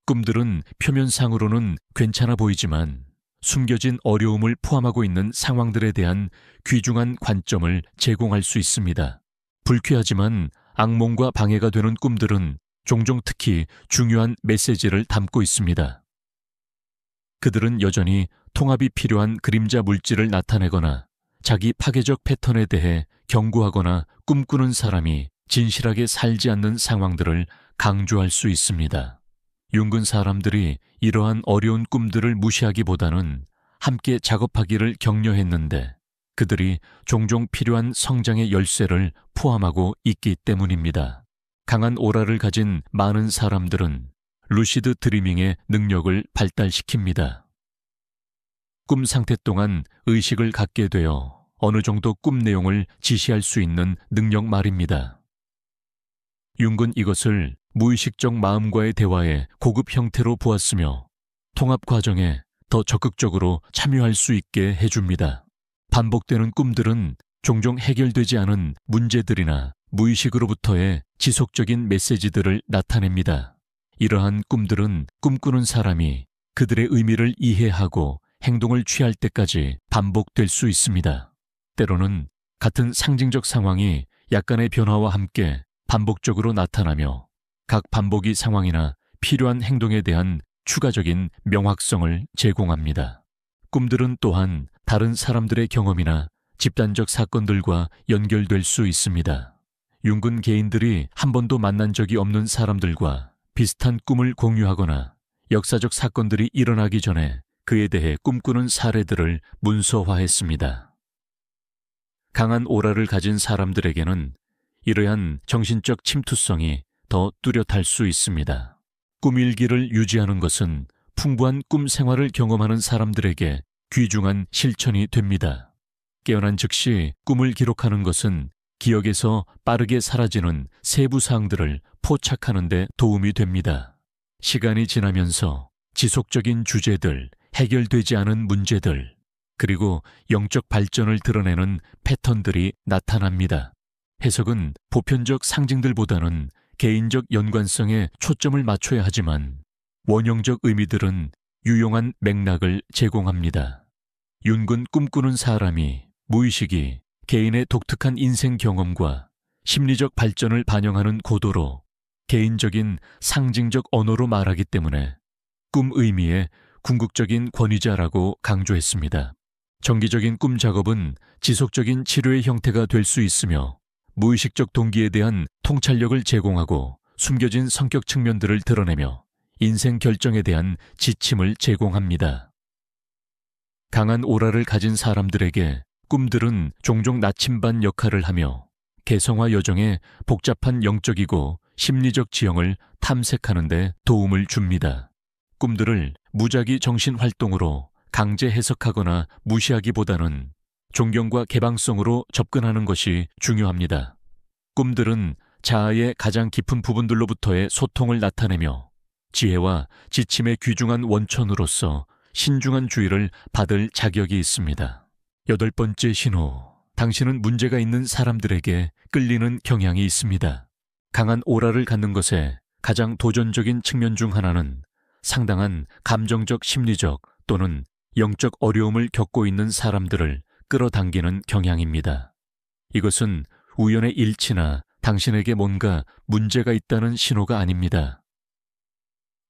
꿈들은 표면상으로는 괜찮아 보이지만 숨겨진 어려움을 포함하고 있는 상황들에 대한 귀중한 관점을 제공할 수 있습니다. 불쾌하지만 악몽과 방해가 되는 꿈들은 종종 특히 중요한 메시지를 담고 있습니다. 그들은 여전히 통합이 필요한 그림자 물질을 나타내거나 자기 파괴적 패턴에 대해 경고하거나 꿈꾸는 사람이 진실하게 살지 않는 상황들을 강조할 수 있습니다. 융근 사람들이 이러한 어려운 꿈들을 무시하기보다는 함께 작업하기를 격려했는데 그들이 종종 필요한 성장의 열쇠를 포함하고 있기 때문입니다. 강한 오라를 가진 많은 사람들은 루시드 드리밍의 능력을 발달시킵니다. 꿈 상태 동안 의식을 갖게 되어 어느 정도 꿈 내용을 지시할 수 있는 능력 말입니다. 융은 이것을 무의식적 마음과의 대화의 고급 형태로 보았으며 통합 과정에 더 적극적으로 참여할 수 있게 해줍니다. 반복되는 꿈들은 종종 해결되지 않은 문제들이나 무의식으로부터의 지속적인 메시지들을 나타냅니다. 이러한 꿈들은 꿈꾸는 사람이 그들의 의미를 이해하고 행동을 취할 때까지 반복될 수 있습니다. 때로는 같은 상징적 상황이 약간의 변화와 함께 반복적으로 나타나며 각 반복이 상황이나 필요한 행동에 대한 추가적인 명확성을 제공합니다. 꿈들은 또한 다른 사람들의 경험이나 집단적 사건들과 연결될 수 있습니다. 융근 개인들이 한 번도 만난 적이 없는 사람들과 비슷한 꿈을 공유하거나 역사적 사건들이 일어나기 전에 그에 대해 꿈꾸는 사례들을 문서화했습니다. 강한 오라를 가진 사람들에게는 이러한 정신적 침투성이 더 뚜렷할 수 있습니다. 꿈일기를 유지하는 것은 풍부한 꿈 생활을 경험하는 사람들에게 귀중한 실천이 됩니다. 깨어난 즉시 꿈을 기록하는 것은 기억에서 빠르게 사라지는 세부 사항들을 포착하는 데 도움이 됩니다. 시간이 지나면서 지속적인 주제들, 해결되지 않은 문제들, 그리고 영적 발전을 드러내는 패턴들이 나타납니다. 해석은 보편적 상징들보다는 개인적 연관성에 초점을 맞춰야 하지만 원형적 의미들은 유용한 맥락을 제공합니다. 윤근 꿈꾸는 사람이 무의식이 개인의 독특한 인생 경험과 심리적 발전을 반영하는 고도로 개인적인 상징적 언어로 말하기 때문에 꿈 의미의 궁극적인 권위자라고 강조했습니다. 정기적인 꿈 작업은 지속적인 치료의 형태가 될 수 있으며 무의식적 동기에 대한 통찰력을 제공하고 숨겨진 성격 측면들을 드러내며 인생 결정에 대한 지침을 제공합니다. 강한 오라를 가진 사람들에게 꿈들은 종종 나침반 역할을 하며 개성화 여정의 복잡한 영적이고 심리적 지형을 탐색하는 데 도움을 줍니다. 꿈들을 무작위 정신활동으로 강제 해석하거나 무시하기보다는 존경과 개방성으로 접근하는 것이 중요합니다. 꿈들은 자아의 가장 깊은 부분들로부터의 소통을 나타내며 지혜와 지침의 귀중한 원천으로서 신중한 주의를 받을 자격이 있습니다. 8번째 신호, 당신은 문제가 있는 사람들에게 끌리는 경향이 있습니다. 강한 오라를 갖는 것에 가장 도전적인 측면 중 하나는 상당한 감정적, 심리적 또는 영적 어려움을 겪고 있는 사람들을 끌어당기는 경향입니다. 이것은 우연의 일치나 당신에게 뭔가 문제가 있다는 신호가 아닙니다.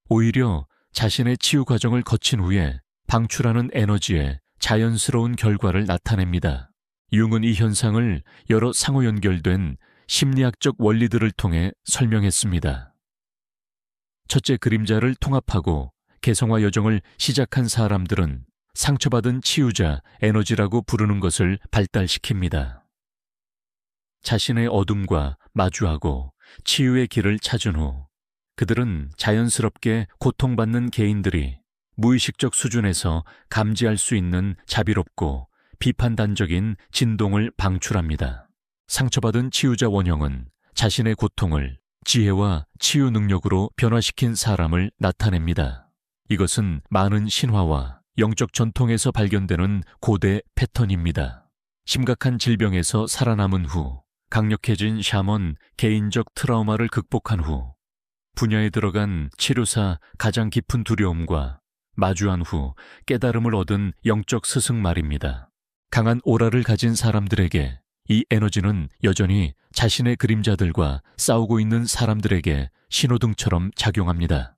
오히려 자신의 치유 과정을 거친 후에 방출하는 에너지의 자연스러운 결과를 나타냅니다. 융은 이 현상을 여러 상호 연결된 심리학적 원리들을 통해 설명했습니다. 첫째, 그림자를 통합하고 개성화 여정을 시작한 사람들은 상처받은 치유자 에너지라고 부르는 것을 발달시킵니다. 자신의 어둠과 마주하고 치유의 길을 찾은 후 그들은 자연스럽게 고통받는 개인들이 무의식적 수준에서 감지할 수 있는 자비롭고 비판단적인 진동을 방출합니다. 상처받은 치유자 원형은 자신의 고통을 지혜와 치유 능력으로 변화시킨 사람을 나타냅니다. 이것은 많은 신화와 영적 전통에서 발견되는 고대 패턴입니다. 심각한 질병에서 살아남은 후 강력해진 샤먼 개인적 트라우마를 극복한 후 분야에 들어간 치료사 가장 깊은 두려움과 마주한 후 깨달음을 얻은 영적 스승 말입니다. 강한 오라를 가진 사람들에게 이 에너지는 여전히 자신의 그림자들과 싸우고 있는 사람들에게 신호등처럼 작용합니다.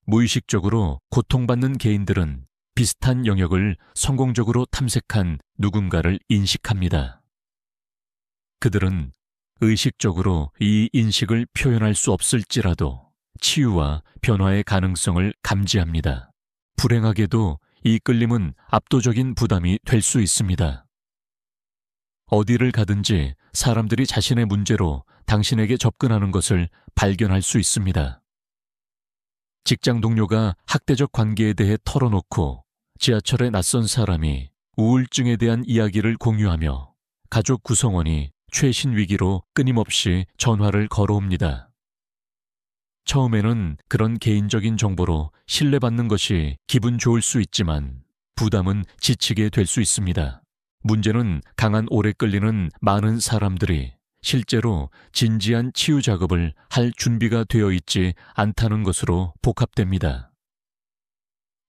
무의식적으로 고통받는 개인들은 비슷한 영역을 성공적으로 탐색한 누군가를 인식합니다. 그들은 의식적으로 이 인식을 표현할 수 없을지라도 치유와 변화의 가능성을 감지합니다. 불행하게도 이 끌림은 압도적인 부담이 될 수 있습니다. 어디를 가든지 사람들이 자신의 문제로 당신에게 접근하는 것을 발견할 수 있습니다. 직장 동료가 학대적 관계에 대해 털어놓고 지하철에 낯선 사람이 우울증에 대한 이야기를 공유하며 가족 구성원이 최신 위기로 끊임없이 전화를 걸어옵니다. 처음에는 그런 개인적인 정보로 신뢰받는 것이 기분 좋을 수 있지만 부담은 지치게 될 수 있습니다. 문제는 강한 오래 끌리는 많은 사람들이 실제로 진지한 치유 작업을 할 준비가 되어 있지 않다는 것으로 복합됩니다.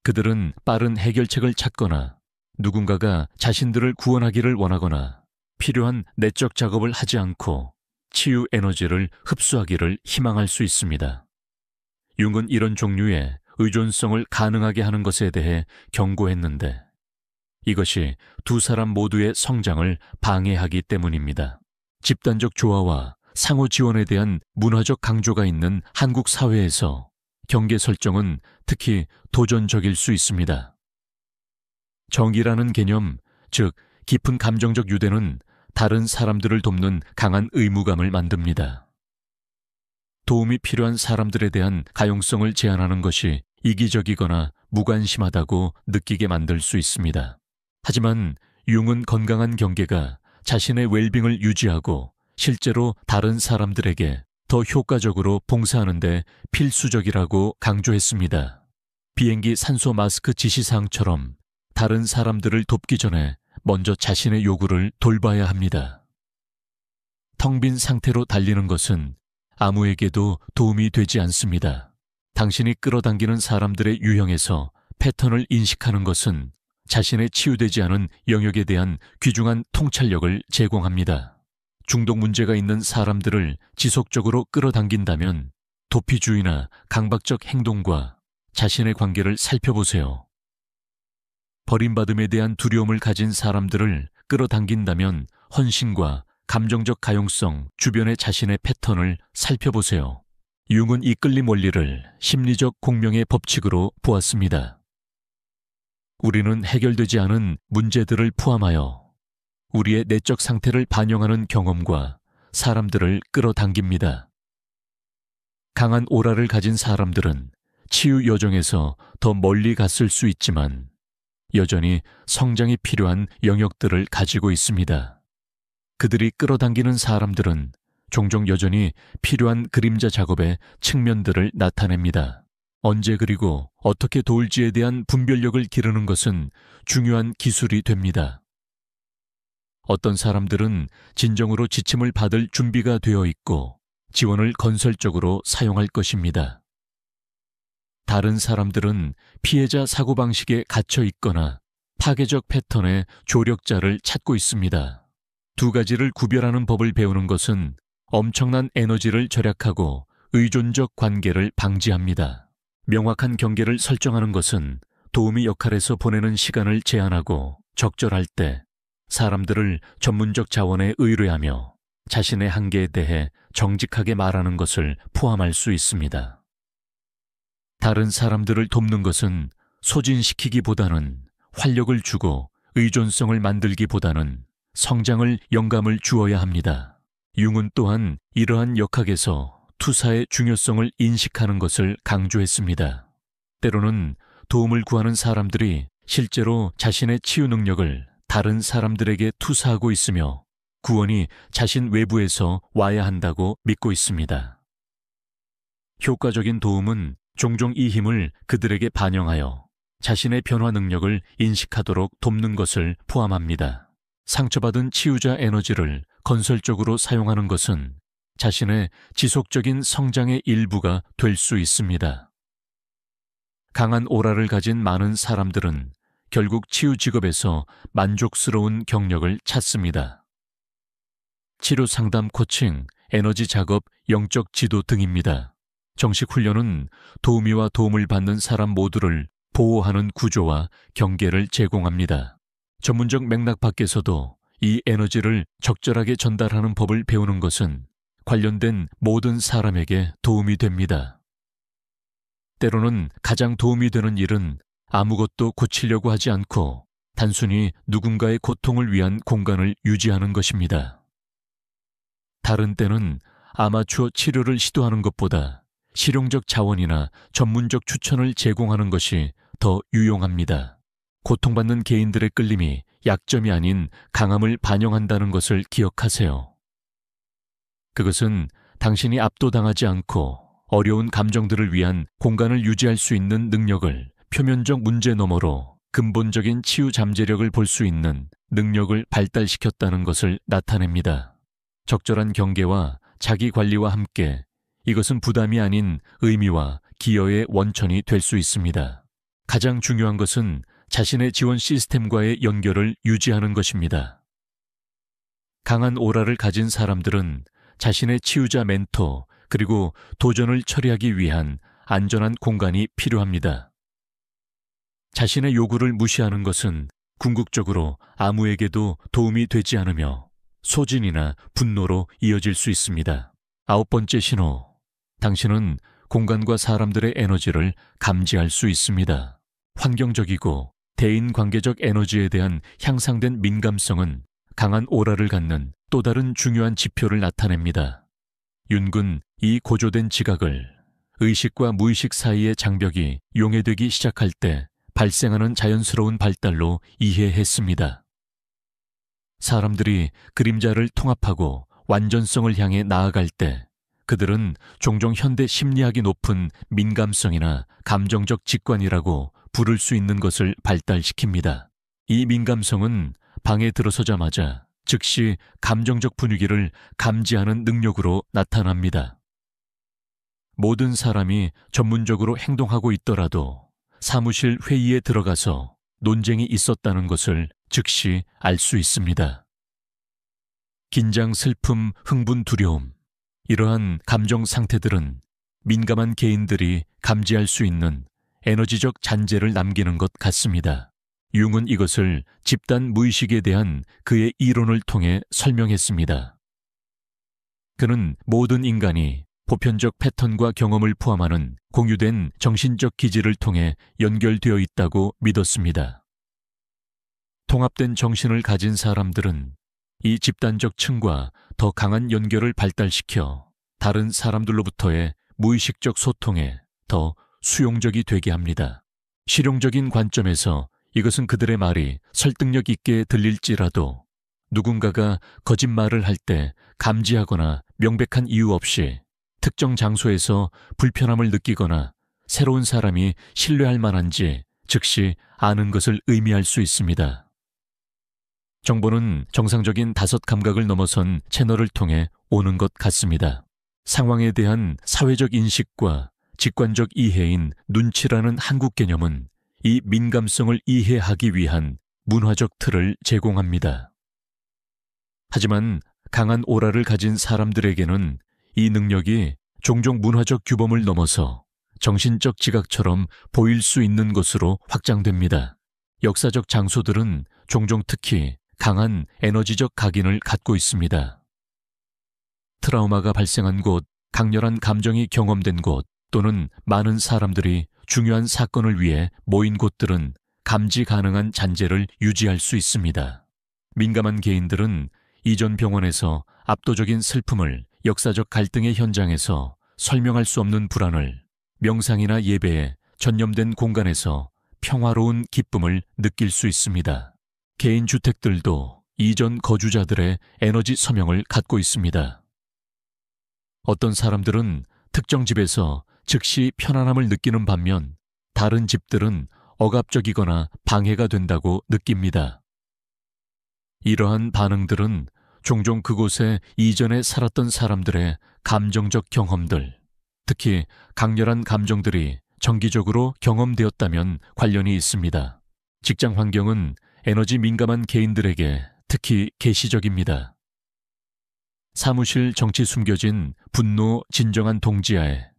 그들은 빠른 해결책을 찾거나 누군가가 자신들을 구원하기를 원하거나 필요한 내적 작업을 하지 않고 치유 에너지를 흡수하기를 희망할 수 있습니다. 융은 이런 종류의 의존성을 가능하게 하는 것에 대해 경고했는데 이것이 두 사람 모두의 성장을 방해하기 때문입니다. 집단적 조화와 상호 지원에 대한 문화적 강조가 있는 한국 사회에서 경계 설정은 특히 도전적일 수 있습니다. 정의라는 개념, 즉 깊은 감정적 유대는 다른 사람들을 돕는 강한 의무감을 만듭니다. 도움이 필요한 사람들에 대한 가용성을 제한하는 것이 이기적이거나 무관심하다고 느끼게 만들 수 있습니다. 하지만 융은 건강한 경계가 자신의 웰빙을 유지하고 실제로 다른 사람들에게 더 효과적으로 봉사하는 데 필수적이라고 강조했습니다. 비행기 산소 마스크 지시사항처럼 다른 사람들을 돕기 전에 먼저 자신의 요구를 돌봐야 합니다. 텅 빈 상태로 달리는 것은 아무에게도 도움이 되지 않습니다. 당신이 끌어당기는 사람들의 유형에서 패턴을 인식하는 것은 자신의 치유되지 않은 영역에 대한 귀중한 통찰력을 제공합니다. 중독 문제가 있는 사람들을 지속적으로 끌어당긴다면 도피주의나 강박적 행동과 자신의 관계를 살펴보세요. 버림받음에 대한 두려움을 가진 사람들을 끌어당긴다면 헌신과 감정적 가용성, 주변의 자신의 패턴을 살펴보세요. 융은 이끌림 원리를 심리적 공명의 법칙으로 보았습니다. 우리는 해결되지 않은 문제들을 포함하여 우리의 내적 상태를 반영하는 경험과 사람들을 끌어당깁니다. 강한 오라를 가진 사람들은 치유 여정에서 더 멀리 갔을 수 있지만 여전히 성장이 필요한 영역들을 가지고 있습니다. 그들이 끌어당기는 사람들은 종종 여전히 필요한 그림자 작업의 측면들을 나타냅니다. 언제 그리고 어떻게 도울지에 대한 분별력을 기르는 것은 중요한 기술이 됩니다. 어떤 사람들은 진정으로 지침을 받을 준비가 되어 있고 지원을 건설적으로 사용할 것입니다. 다른 사람들은 피해자 사고방식에 갇혀 있거나 파괴적 패턴의 조력자를 찾고 있습니다. 두 가지를 구별하는 법을 배우는 것은 엄청난 에너지를 절약하고 의존적 관계를 방지합니다. 명확한 경계를 설정하는 것은 도우미 역할에서 보내는 시간을 제한하고 적절할 때 사람들을 전문적 자원에 의뢰하며 자신의 한계에 대해 정직하게 말하는 것을 포함할 수 있습니다. 다른 사람들을 돕는 것은 소진시키기보다는 활력을 주고 의존성을 만들기보다는 성장을 영감을 주어야 합니다. 융은 또한 이러한 역학에서 투사의 중요성을 인식하는 것을 강조했습니다. 때로는 도움을 구하는 사람들이 실제로 자신의 치유 능력을 다른 사람들에게 투사하고 있으며 구원이 자신 외부에서 와야 한다고 믿고 있습니다. 효과적인 도움은 종종 이 힘을 그들에게 반영하여 자신의 변화 능력을 인식하도록 돕는 것을 포함합니다. 상처받은 치유자 에너지를 건설적으로 사용하는 것은 자신의 지속적인 성장의 일부가 될 수 있습니다. 강한 오라를 가진 많은 사람들은 결국 치유 직업에서 만족스러운 경력을 찾습니다. 치료 상담 코칭, 에너지 작업, 영적 지도 등입니다. 정식 훈련은 도우미와 도움을 받는 사람 모두를 보호하는 구조와 경계를 제공합니다. 전문적 맥락 밖에서도 이 에너지를 적절하게 전달하는 법을 배우는 것은 관련된 모든 사람에게 도움이 됩니다. 때로는 가장 도움이 되는 일은 아무것도 고치려고 하지 않고 단순히 누군가의 고통을 위한 공간을 유지하는 것입니다. 다른 때는 아마추어 치료를 시도하는 것보다 실용적 자원이나 전문적 추천을 제공하는 것이 더 유용합니다. 고통받는 개인들의 끌림이 약점이 아닌 강함을 반영한다는 것을 기억하세요. 그것은 당신이 압도당하지 않고 어려운 감정들을 위한 공간을 유지할 수 있는 능력을 표면적 문제 너머로 근본적인 치유 잠재력을 볼 수 있는 능력을 발달시켰다는 것을 나타냅니다. 적절한 경계와 자기 관리와 함께 이것은 부담이 아닌 의미와 기여의 원천이 될 수 있습니다. 가장 중요한 것은 자신의 지원 시스템과의 연결을 유지하는 것입니다. 강한 오라를 가진 사람들은 자신의 치유자 멘토 그리고 도전을 처리하기 위한 안전한 공간이 필요합니다. 자신의 요구를 무시하는 것은 궁극적으로 아무에게도 도움이 되지 않으며 소진이나 분노로 이어질 수 있습니다. 9번째 신호, 당신은 공간과 사람들의 에너지를 감지할 수 있습니다. 환경적이고 대인관계적 에너지에 대한 향상된 민감성은 강한 오라를 갖는 또 다른 중요한 지표를 나타냅니다. 윤군 이 고조된 지각을 의식과 무의식 사이의 장벽이 용해되기 시작할 때 발생하는 자연스러운 발달로 이해했습니다. 사람들이 그림자를 통합하고 완전성을 향해 나아갈 때 그들은 종종 현대 심리학이 높은 민감성이나 감정적 직관이라고 부를 수 있는 것을 발달시킵니다. 이 민감성은 방에 들어서자마자 즉시 감정적 분위기를 감지하는 능력으로 나타납니다. 모든 사람이 전문적으로 행동하고 있더라도 사무실 회의에 들어가서 논쟁이 있었다는 것을 즉시 알 수 있습니다. 긴장, 슬픔, 흥분, 두려움, 이러한 감정 상태들은 민감한 개인들이 감지할 수 있는 에너지적 잔재를 남기는 것 같습니다. 융은 이것을 집단 무의식에 대한 그의 이론을 통해 설명했습니다. 그는 모든 인간이 보편적 패턴과 경험을 포함하는 공유된 정신적 기질을 통해 연결되어 있다고 믿었습니다. 통합된 정신을 가진 사람들은 이 집단적 층과 더 강한 연결을 발달시켜 다른 사람들로부터의 무의식적 소통에 더 수용적이 되게 합니다. 실용적인 관점에서 이것은 그들의 말이 설득력 있게 들릴지라도 누군가가 거짓말을 할 때 감지하거나 명백한 이유 없이 특정 장소에서 불편함을 느끼거나 새로운 사람이 신뢰할 만한지 즉시 아는 것을 의미할 수 있습니다. 정보는 정상적인 5 감각을 넘어선 채널을 통해 오는 것 같습니다. 상황에 대한 사회적 인식과 직관적 이해인 눈치라는 한국 개념은 이 민감성을 이해하기 위한 문화적 틀을 제공합니다. 하지만 강한 오라를 가진 사람들에게는 이 능력이 종종 문화적 규범을 넘어서 정신적 지각처럼 보일 수 있는 것으로 확장됩니다. 역사적 장소들은 종종 특히 강한 에너지적 각인을 갖고 있습니다. 트라우마가 발생한 곳, 강렬한 감정이 경험된 곳 또는 많은 사람들이 중요한 사건을 위해 모인 곳들은 감지 가능한 잔재를 유지할 수 있습니다. 민감한 개인들은 이전 병원에서 압도적인 슬픔을, 역사적 갈등의 현장에서 설명할 수 없는 불안을, 명상이나 예배에 전념된 공간에서 평화로운 기쁨을 느낄 수 있습니다. 개인 주택들도 이전 거주자들의 에너지 서명을 갖고 있습니다. 어떤 사람들은 특정 집에서 즉시 편안함을 느끼는 반면 다른 집들은 억압적이거나 방해가 된다고 느낍니다. 이러한 반응들은 종종 그곳에 이전에 살았던 사람들의 감정적 경험들, 특히 강렬한 감정들이 정기적으로 경험되었다면 관련이 있습니다. 직장 환경은 에너지 민감한 개인들에게 특히 계시적입니다. 사무실 정치 숨겨진 분노, 진정한 동지아에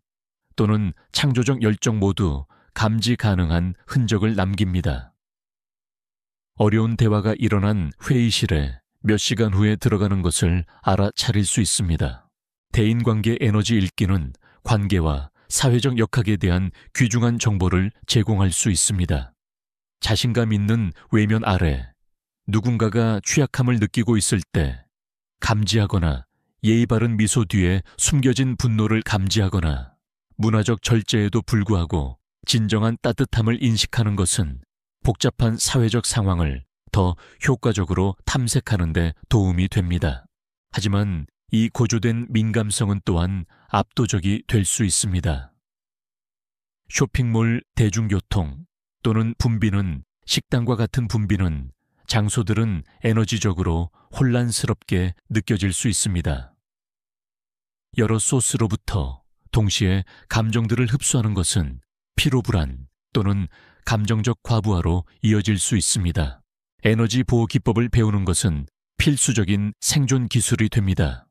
또는 창조적 열정 모두 감지 가능한 흔적을 남깁니다. 어려운 대화가 일어난 회의실에 몇 시간 후에 들어가는 것을 알아차릴 수 있습니다. 대인관계 에너지 읽기는 관계와 사회적 역학에 대한 귀중한 정보를 제공할 수 있습니다. 자신감 있는 외면 아래 누군가가 취약함을 느끼고 있을 때 감지하거나 예의 바른 미소 뒤에 숨겨진 분노를 감지하거나 문화적 절제에도 불구하고 진정한 따뜻함을 인식하는 것은 복잡한 사회적 상황을 더 효과적으로 탐색하는 데 도움이 됩니다. 하지만 이 고조된 민감성은 또한 압도적이 될 수 있습니다. 쇼핑몰, 대중교통 또는 분비는 식당과 같은 분비는 장소들은 에너지적으로 혼란스럽게 느껴질 수 있습니다. 여러 소스로부터 동시에 감정들을 흡수하는 것은 피로불안 또는 감정적 과부하로 이어질 수 있습니다. 에너지 보호 기법을 배우는 것은 필수적인 생존 기술이 됩니다.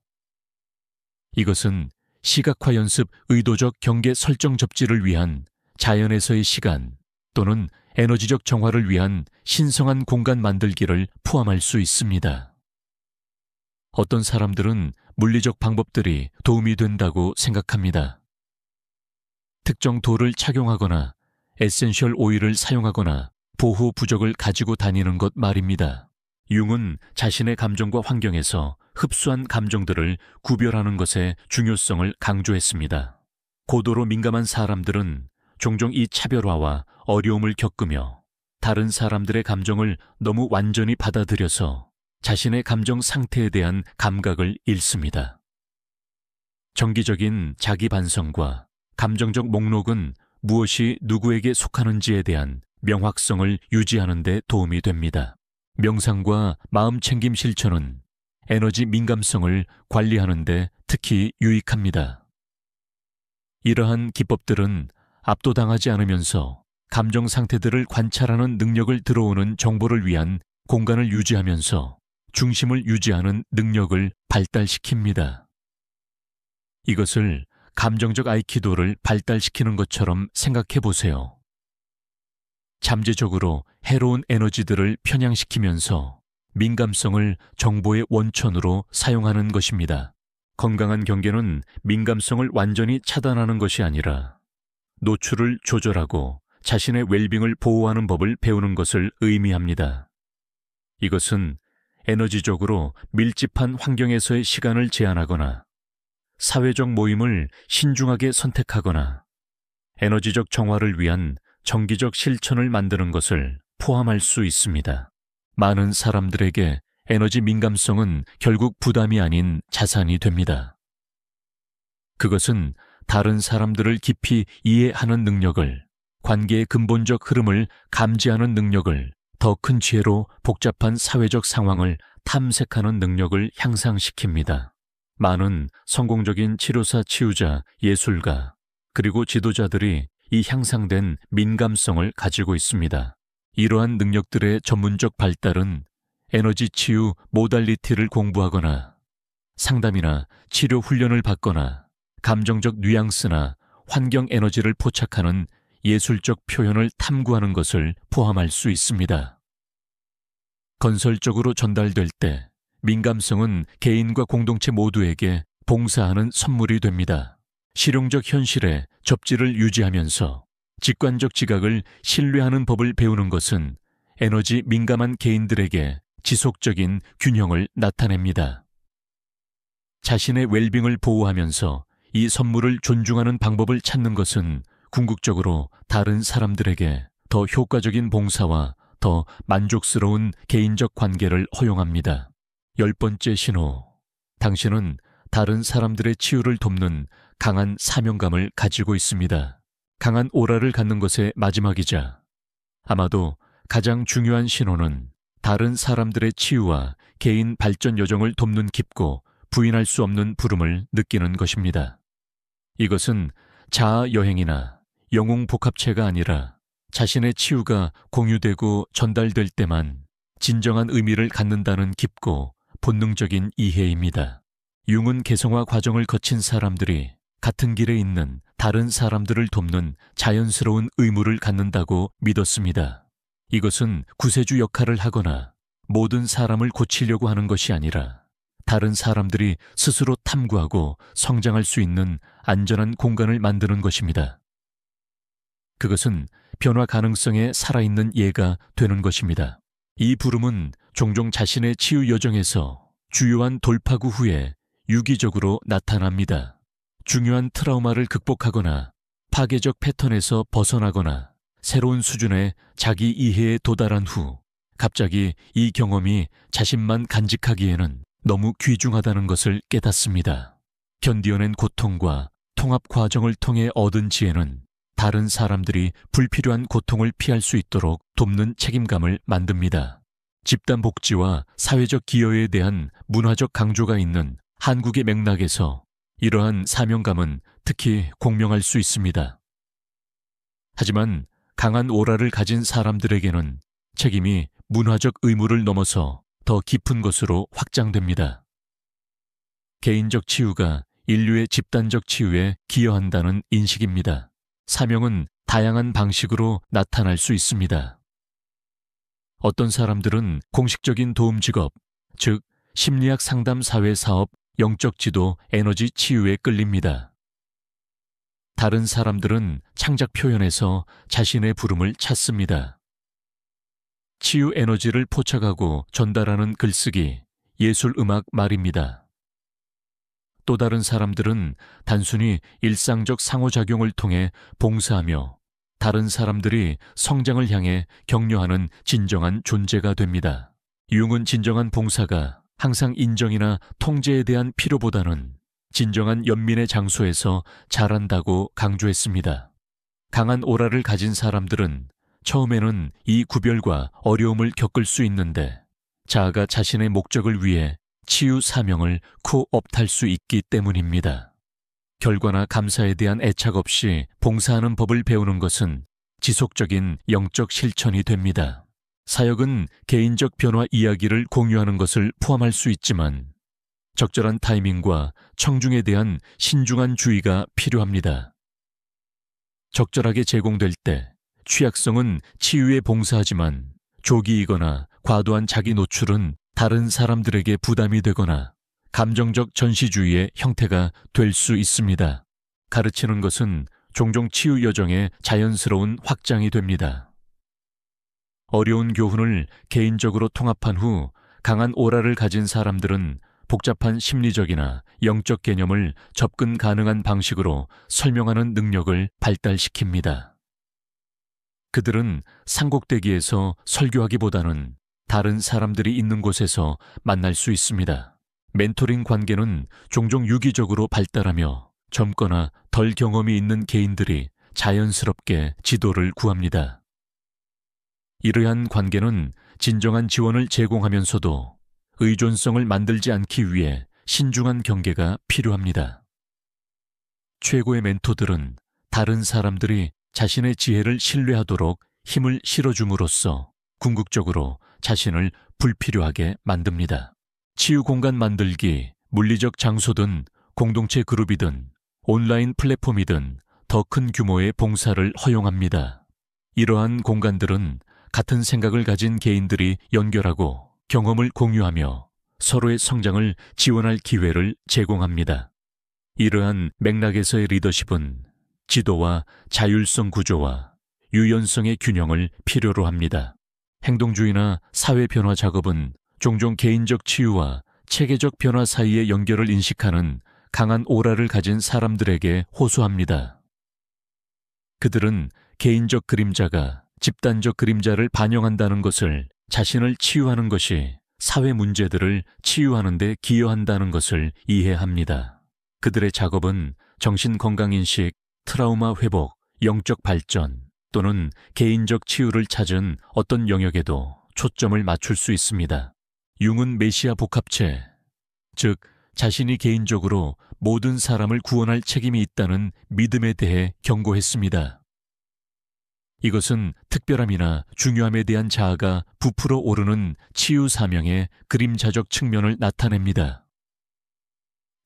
이것은 시각화 연습 의도적 경계 설정 접지를 위한 자연에서의 시간 또는 에너지적 정화를 위한 신성한 공간 만들기를 포함할 수 있습니다. 어떤 사람들은 물리적 방법들이 도움이 된다고 생각합니다. 특정 돌을 착용하거나 에센셜 오일을 사용하거나 보호 부적을 가지고 다니는 것 말입니다. 융은 자신의 감정과 환경에서 흡수한 감정들을 구별하는 것의 중요성을 강조했습니다. 고도로 민감한 사람들은 종종 이 차별화와 어려움을 겪으며 다른 사람들의 감정을 너무 완전히 받아들여서 자신의 감정 상태에 대한 감각을 잃습니다. 정기적인 자기 반성과 감정적 목록은 무엇이 누구에게 속하는지에 대한 명확성을 유지하는 데 도움이 됩니다. 명상과 마음챙김 실천은 에너지 민감성을 관리하는 데 특히 유익합니다. 이러한 기법들은 압도당하지 않으면서 감정 상태들을 관찰하는 능력을 들어오는 정보를 위한 공간을 유지하면서 중심을 유지하는 능력을 발달시킵니다. 이것을 감정적 아이키도를 발달시키는 것처럼 생각해 보세요. 잠재적으로 해로운 에너지들을 편향시키면서 민감성을 정보의 원천으로 사용하는 것입니다. 건강한 경계는 민감성을 완전히 차단하는 것이 아니라 노출을 조절하고 자신의 웰빙을 보호하는 법을 배우는 것을 의미합니다. 이것은 에너지적으로 밀집한 환경에서의 시간을 제한하거나 사회적 모임을 신중하게 선택하거나 에너지적 정화를 위한 정기적 실천을 만드는 것을 포함할 수 있습니다. 많은 사람들에게 에너지 민감성은 결국 부담이 아닌 자산이 됩니다. 그것은 다른 사람들을 깊이 이해하는 능력을, 관계의 근본적 흐름을 감지하는 능력을, 더 큰 지혜로 복잡한 사회적 상황을 탐색하는 능력을 향상시킵니다. 많은 성공적인 치료사, 치유자, 예술가, 그리고 지도자들이 이 향상된 민감성을 가지고 있습니다. 이러한 능력들의 전문적 발달은 에너지 치유 모달리티를 공부하거나 상담이나 치료 훈련을 받거나 감정적 뉘앙스나 환경 에너지를 포착하는 예술적 표현을 탐구하는 것을 포함할 수 있습니다. 건설적으로 전달될 때 민감성은 개인과 공동체 모두에게 봉사하는 선물이 됩니다. 실용적 현실에 접지를 유지하면서 직관적 지각을 신뢰하는 법을 배우는 것은 에너지 민감한 개인들에게 지속적인 균형을 나타냅니다. 자신의 웰빙을 보호하면서 이 선물을 존중하는 방법을 찾는 것은 궁극적으로 다른 사람들에게 더 효과적인 봉사와 더 만족스러운 개인적 관계를 허용합니다. 10번째 신호. 당신은 다른 사람들의 치유를 돕는 강한 사명감을 가지고 있습니다. 강한 오라를 갖는 것의 마지막이자 아마도 가장 중요한 신호는 다른 사람들의 치유와 개인 발전 여정을 돕는 깊고 부인할 수 없는 부름을 느끼는 것입니다. 이것은 자아 여행이나 영웅 복합체가 아니라 자신의 치유가 공유되고 전달될 때만 진정한 의미를 갖는다는 깊고 본능적인 이해입니다. 융은 개성화 과정을 거친 사람들이 같은 길에 있는 다른 사람들을 돕는 자연스러운 의무를 갖는다고 믿었습니다. 이것은 구세주 역할을 하거나 모든 사람을 고치려고 하는 것이 아니라 다른 사람들이 스스로 탐구하고 성장할 수 있는 안전한 공간을 만드는 것입니다. 그것은 변화 가능성에 살아있는 예가 되는 것입니다. 이 부름은 종종 자신의 치유 여정에서 주요한 돌파구 후에 유기적으로 나타납니다. 중요한 트라우마를 극복하거나 파괴적 패턴에서 벗어나거나 새로운 수준의 자기 이해에 도달한 후 갑자기 이 경험이 자신만 간직하기에는 너무 귀중하다는 것을 깨닫습니다. 견디어낸 고통과 통합 과정을 통해 얻은 지혜는 다른 사람들이 불필요한 고통을 피할 수 있도록 돕는 책임감을 만듭니다. 집단 복지와 사회적 기여에 대한 문화적 강조가 있는 한국의 맥락에서 이러한 사명감은 특히 공명할 수 있습니다. 하지만 강한 오라를 가진 사람들에게는 책임이 문화적 의무를 넘어서 더 깊은 것으로 확장됩니다. 개인적 치유가 인류의 집단적 치유에 기여한다는 인식입니다. 사명은 다양한 방식으로 나타날 수 있습니다. 어떤 사람들은 공식적인 도움 직업, 즉 심리학 상담 사회 사업, 영적 지도, 에너지 치유에 끌립니다. 다른 사람들은 창작 표현에서 자신의 부름을 찾습니다. 치유 에너지를 포착하고 전달하는 글쓰기, 예술 음악 말입니다. 또 다른 사람들은 단순히 일상적 상호작용을 통해 봉사하며 다른 사람들이 성장을 향해 격려하는 진정한 존재가 됩니다. 융은 진정한 봉사가 항상 인정이나 통제에 대한 필요보다는 진정한 연민의 장소에서 자란다고 강조했습니다. 강한 오라를 가진 사람들은 처음에는 이 구별과 어려움을 겪을 수 있는데 자아가 자신의 목적을 위해 치유 사명을 코업할 수 있기 때문입니다. 결과나 감사에 대한 애착 없이 봉사하는 법을 배우는 것은 지속적인 영적 실천이 됩니다. 사역은 개인적 변화 이야기를 공유하는 것을 포함할 수 있지만 적절한 타이밍과 청중에 대한 신중한 주의가 필요합니다. 적절하게 제공될 때 취약성은 치유에 봉사하지만 조기이거나 과도한 자기 노출은 다른 사람들에게 부담이 되거나 감정적 전시주의의 형태가 될 수 있습니다. 가르치는 것은 종종 치유 여정의 자연스러운 확장이 됩니다. 어려운 교훈을 개인적으로 통합한 후 강한 오라를 가진 사람들은 복잡한 심리적이나 영적 개념을 접근 가능한 방식으로 설명하는 능력을 발달시킵니다. 그들은 상곡대기에서 설교하기보다는 다른 사람들이 있는 곳에서 만날 수 있습니다. 멘토링 관계는 종종 유기적으로 발달하며 젊거나 덜 경험이 있는 개인들이 자연스럽게 지도를 구합니다. 이러한 관계는 진정한 지원을 제공하면서도 의존성을 만들지 않기 위해 신중한 경계가 필요합니다. 최고의 멘토들은 다른 사람들이 자신의 지혜를 신뢰하도록 힘을 실어줌으로써 궁극적으로 자신을 불필요하게 만듭니다. 치유 공간 만들기, 물리적 장소든 공동체 그룹이든 온라인 플랫폼이든 더 큰 규모의 봉사를 허용합니다. 이러한 공간들은 같은 생각을 가진 개인들이 연결하고 경험을 공유하며 서로의 성장을 지원할 기회를 제공합니다. 이러한 맥락에서의 리더십은 지도와 자율성 구조와 유연성의 균형을 필요로 합니다. 행동주의나 사회 변화 작업은 종종 개인적 치유와 체계적 변화 사이의 연결을 인식하는 강한 오라를 가진 사람들에게 호소합니다. 그들은 개인적 그림자가 집단적 그림자를 반영한다는 것을, 자신을 치유하는 것이 사회 문제들을 치유하는 데 기여한다는 것을 이해합니다. 그들의 작업은 정신건강인식, 트라우마 회복, 영적 발전 또는 개인적 치유를 찾은 어떤 영역에도 초점을 맞출 수 있습니다. 융은 메시아 복합체, 즉 자신이 개인적으로 모든 사람을 구원할 책임이 있다는 믿음에 대해 경고했습니다. 이것은 특별함이나 중요함에 대한 자아가 부풀어 오르는 치유 사명의 그림자적 측면을 나타냅니다.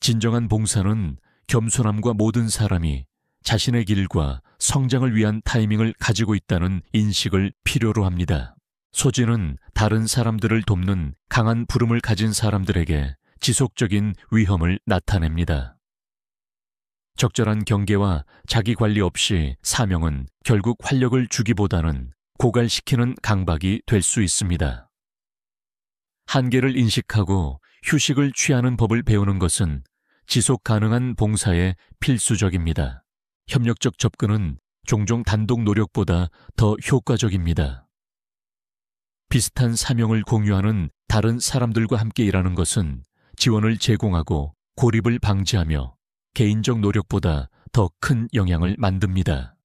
진정한 봉사는 겸손함과 모든 사람이 자신의 길과 성장을 위한 타이밍을 가지고 있다는 인식을 필요로 합니다. 소진은 다른 사람들을 돕는 강한 부름을 가진 사람들에게 지속적인 위험을 나타냅니다. 적절한 경계와 자기 관리 없이 사명은 결국 활력을 주기보다는 고갈시키는 강박이 될 수 있습니다. 한계를 인식하고 휴식을 취하는 법을 배우는 것은 지속 가능한 봉사에 필수적입니다. 협력적 접근은 종종 단독 노력보다 더 효과적입니다. 비슷한 사명을 공유하는 다른 사람들과 함께 일하는 것은 지원을 제공하고 고립을 방지하며 개인적 노력보다 더 큰 영향을 만듭니다.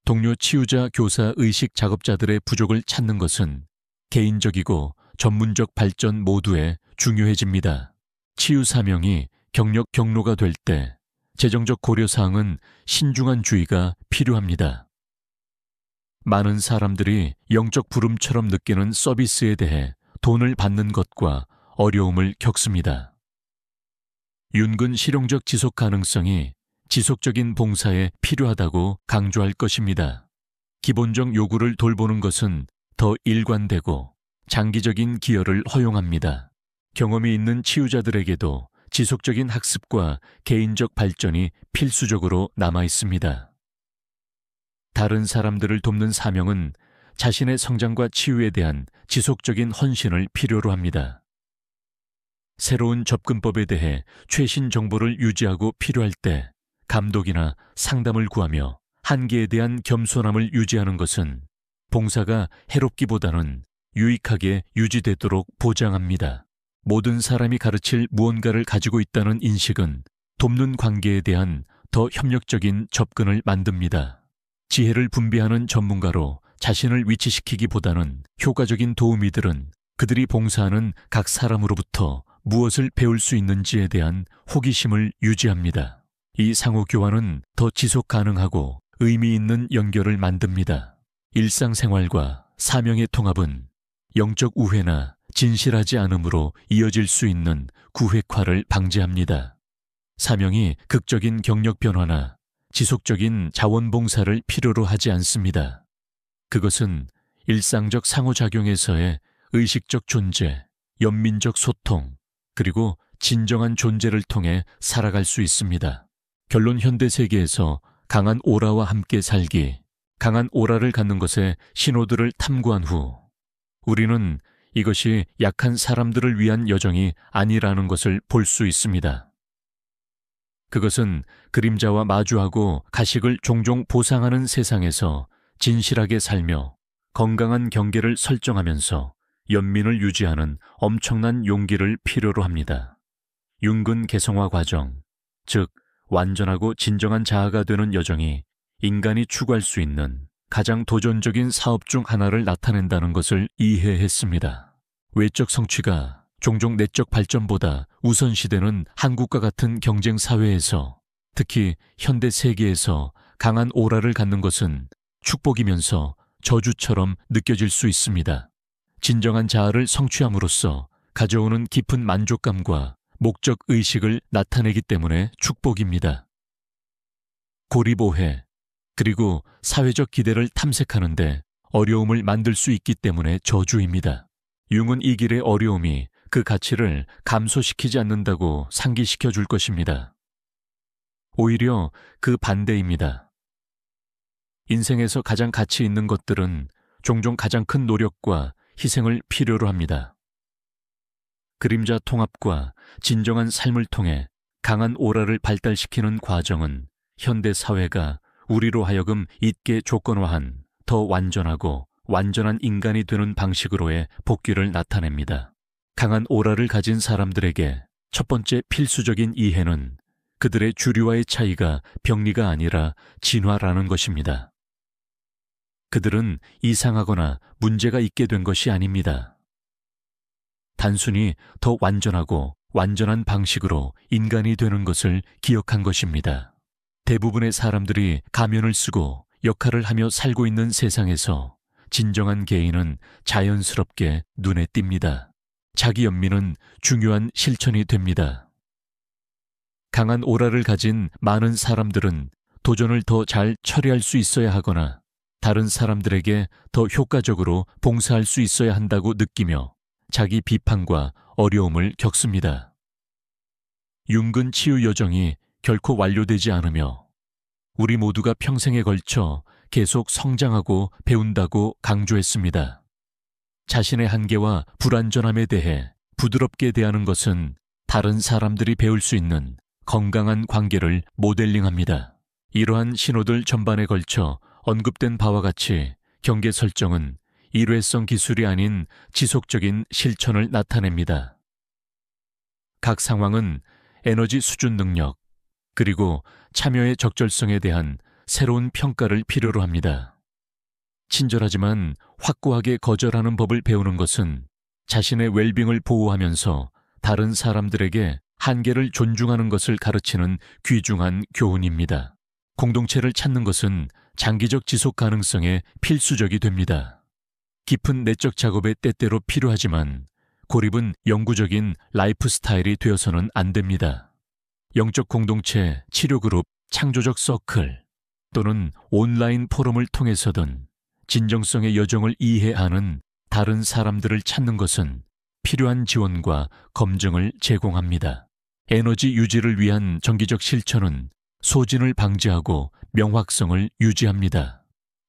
동료 치유자, 교사, 의식 작업자들의 부족을 찾는 것은 개인적이고 전문적 발전 모두에 중요해집니다. 치유 사명이 경력 경로가 될 때 재정적 고려사항은 신중한 주의가 필요합니다. 많은 사람들이 영적 부름처럼 느끼는 서비스에 대해 돈을 받는 것과 어려움을 겪습니다. 윤근 실용적 지속 가능성이 지속적인 봉사에 필요하다고 강조할 것입니다. 기본적 요구를 돌보는 것은 더 일관되고 장기적인 기여를 허용합니다. 경험이 있는 치유자들에게도 지속적인 학습과 개인적 발전이 필수적으로 남아 있습니다. 다른 사람들을 돕는 사명은 자신의 성장과 치유에 대한 지속적인 헌신을 필요로 합니다. 새로운 접근법에 대해 최신 정보를 유지하고 필요할 때 감독이나 상담을 구하며 한계에 대한 겸손함을 유지하는 것은 봉사가 해롭기보다는 유익하게 유지되도록 보장합니다. 모든 사람이 가르칠 무언가를 가지고 있다는 인식은 돕는 관계에 대한 더 협력적인 접근을 만듭니다. 지혜를 분배하는 전문가로 자신을 위치시키기보다는 효과적인 도우미들은 그들이 봉사하는 각 사람으로부터 무엇을 배울 수 있는지에 대한 호기심을 유지합니다. 이 상호 교환은 더 지속 가능하고 의미 있는 연결을 만듭니다. 일상생활과 사명의 통합은 영적 우회나 진실하지 않음으로 이어질 수 있는 구획화를 방지합니다. 사명이 극적인 경력 변화나 지속적인 자원봉사를 필요로 하지 않습니다. 그것은 일상적 상호작용에서의 의식적 존재, 연민적 소통, 그리고 진정한 존재를 통해 살아갈 수 있습니다. 결론 현대 세계에서 강한 오라와 함께 살기, 강한 오라를 갖는 것의 신호들을 탐구한 후 우리는 이것이 약한 사람들을 위한 여정이 아니라는 것을 볼 수 있습니다. 그것은 그림자와 마주하고 가식을 종종 보상하는 세상에서 진실하게 살며 건강한 경계를 설정하면서 연민을 유지하는 엄청난 용기를 필요로 합니다. 윤근 개성화 과정, 즉 완전하고 진정한 자아가 되는 여정이 인간이 추구할 수 있는 가장 도전적인 사업 중 하나를 나타낸다는 것을 이해했습니다. 외적 성취가 종종 내적 발전보다 우선시되는 한국과 같은 경쟁 사회에서, 특히 현대 세계에서 강한 오라를 갖는 것은 축복이면서 저주처럼 느껴질 수 있습니다. 진정한 자아를 성취함으로써 가져오는 깊은 만족감과 목적 의식을 나타내기 때문에 축복입니다. 고립오해, 그리고 사회적 기대를 탐색하는데 어려움을 만들 수 있기 때문에 저주입니다. 융은 이 길의 어려움이 그 가치를 감소시키지 않는다고 상기시켜 줄 것입니다. 오히려 그 반대입니다. 인생에서 가장 가치 있는 것들은 종종 가장 큰 노력과 희생을 필요로 합니다. 그림자 통합과 진정한 삶을 통해 강한 오라를 발달시키는 과정은 현대 사회가 우리로 하여금 있게 조건화한 더 완전하고 완전한 인간이 되는 방식으로의 복귀를 나타냅니다. 강한 오라를 가진 사람들에게 첫 번째 필수적인 이해는 그들의 주류와의 차이가 병리가 아니라 진화라는 것입니다. 그들은 이상하거나 문제가 있게 된 것이 아닙니다. 단순히 더 완전하고 완전한 방식으로 인간이 되는 것을 기억한 것입니다. 대부분의 사람들이 가면을 쓰고 역할을 하며 살고 있는 세상에서 진정한 개인은 자연스럽게 눈에 띕니다. 자기 연민은 중요한 실천이 됩니다. 강한 오라를 가진 많은 사람들은 도전을 더 잘 처리할 수 있어야 하거나 다른 사람들에게 더 효과적으로 봉사할 수 있어야 한다고 느끼며 자기 비판과 어려움을 겪습니다. 윤근 치유 여정이 결코 완료되지 않으며 우리 모두가 평생에 걸쳐 계속 성장하고 배운다고 강조했습니다. 자신의 한계와 불완전함에 대해 부드럽게 대하는 것은 다른 사람들이 배울 수 있는 건강한 관계를 모델링합니다. 이러한 신호들 전반에 걸쳐 언급된 바와 같이 경계 설정은 일회성 기술이 아닌 지속적인 실천을 나타냅니다. 각 상황은 에너지 수준 능력, 그리고 참여의 적절성에 대한 새로운 평가를 필요로 합니다. 친절하지만 확고하게 거절하는 법을 배우는 것은 자신의 웰빙을 보호하면서 다른 사람들에게 한계를 존중하는 것을 가르치는 귀중한 교훈입니다. 공동체를 찾는 것은 장기적 지속 가능성에 필수적이 됩니다. 깊은 내적 작업에 때때로 필요하지만 고립은 영구적인 라이프 스타일이 되어서는 안 됩니다. 영적 공동체, 치료그룹, 창조적 서클 또는 온라인 포럼을 통해서든 진정성의 여정을 이해하는 다른 사람들을 찾는 것은 필요한 지원과 검증을 제공합니다. 에너지 유지를 위한 정기적 실천은 소진을 방지하고 명확성을 유지합니다.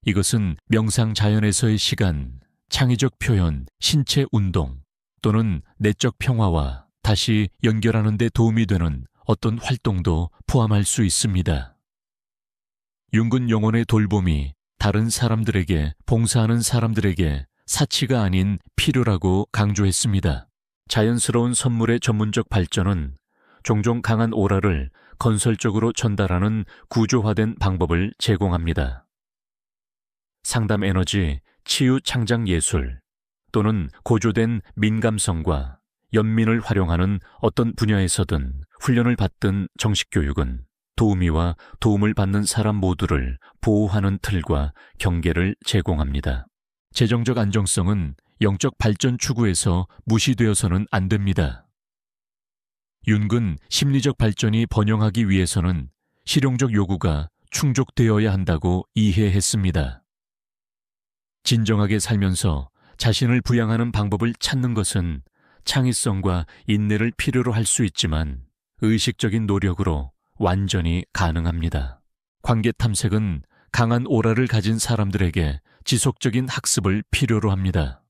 이것은 명상 자연에서의 시간, 창의적 표현, 신체 운동 또는 내적 평화와 다시 연결하는 데 도움이 되는 어떤 활동도 포함할 수 있습니다. 윤근 영혼의 돌봄이 다른 사람들에게 봉사하는 사람들에게 사치가 아닌 필요라고 강조했습니다. 자연스러운 선물의 전문적 발전은 종종 강한 오라를 건설적으로 전달하는 구조화된 방법을 제공합니다. 상담 에너지, 치유 창작 예술 또는 고조된 민감성과 연민을 활용하는 어떤 분야에서든 훈련을 받든 정식 교육은 도우미와 도움을 받는 사람 모두를 보호하는 틀과 경계를 제공합니다. 재정적 안정성은 영적 발전 추구에서 무시되어서는 안 됩니다. 윤근 심리적 발전이 번영하기 위해서는 실용적 요구가 충족되어야 한다고 이해했습니다. 진정하게 살면서 자신을 부양하는 방법을 찾는 것은 창의성과 인내를 필요로 할 수 있지만 의식적인 노력으로 완전히 가능합니다. 관계 탐색은 강한 오라를 가진 사람들에게 지속적인 학습을 필요로 합니다.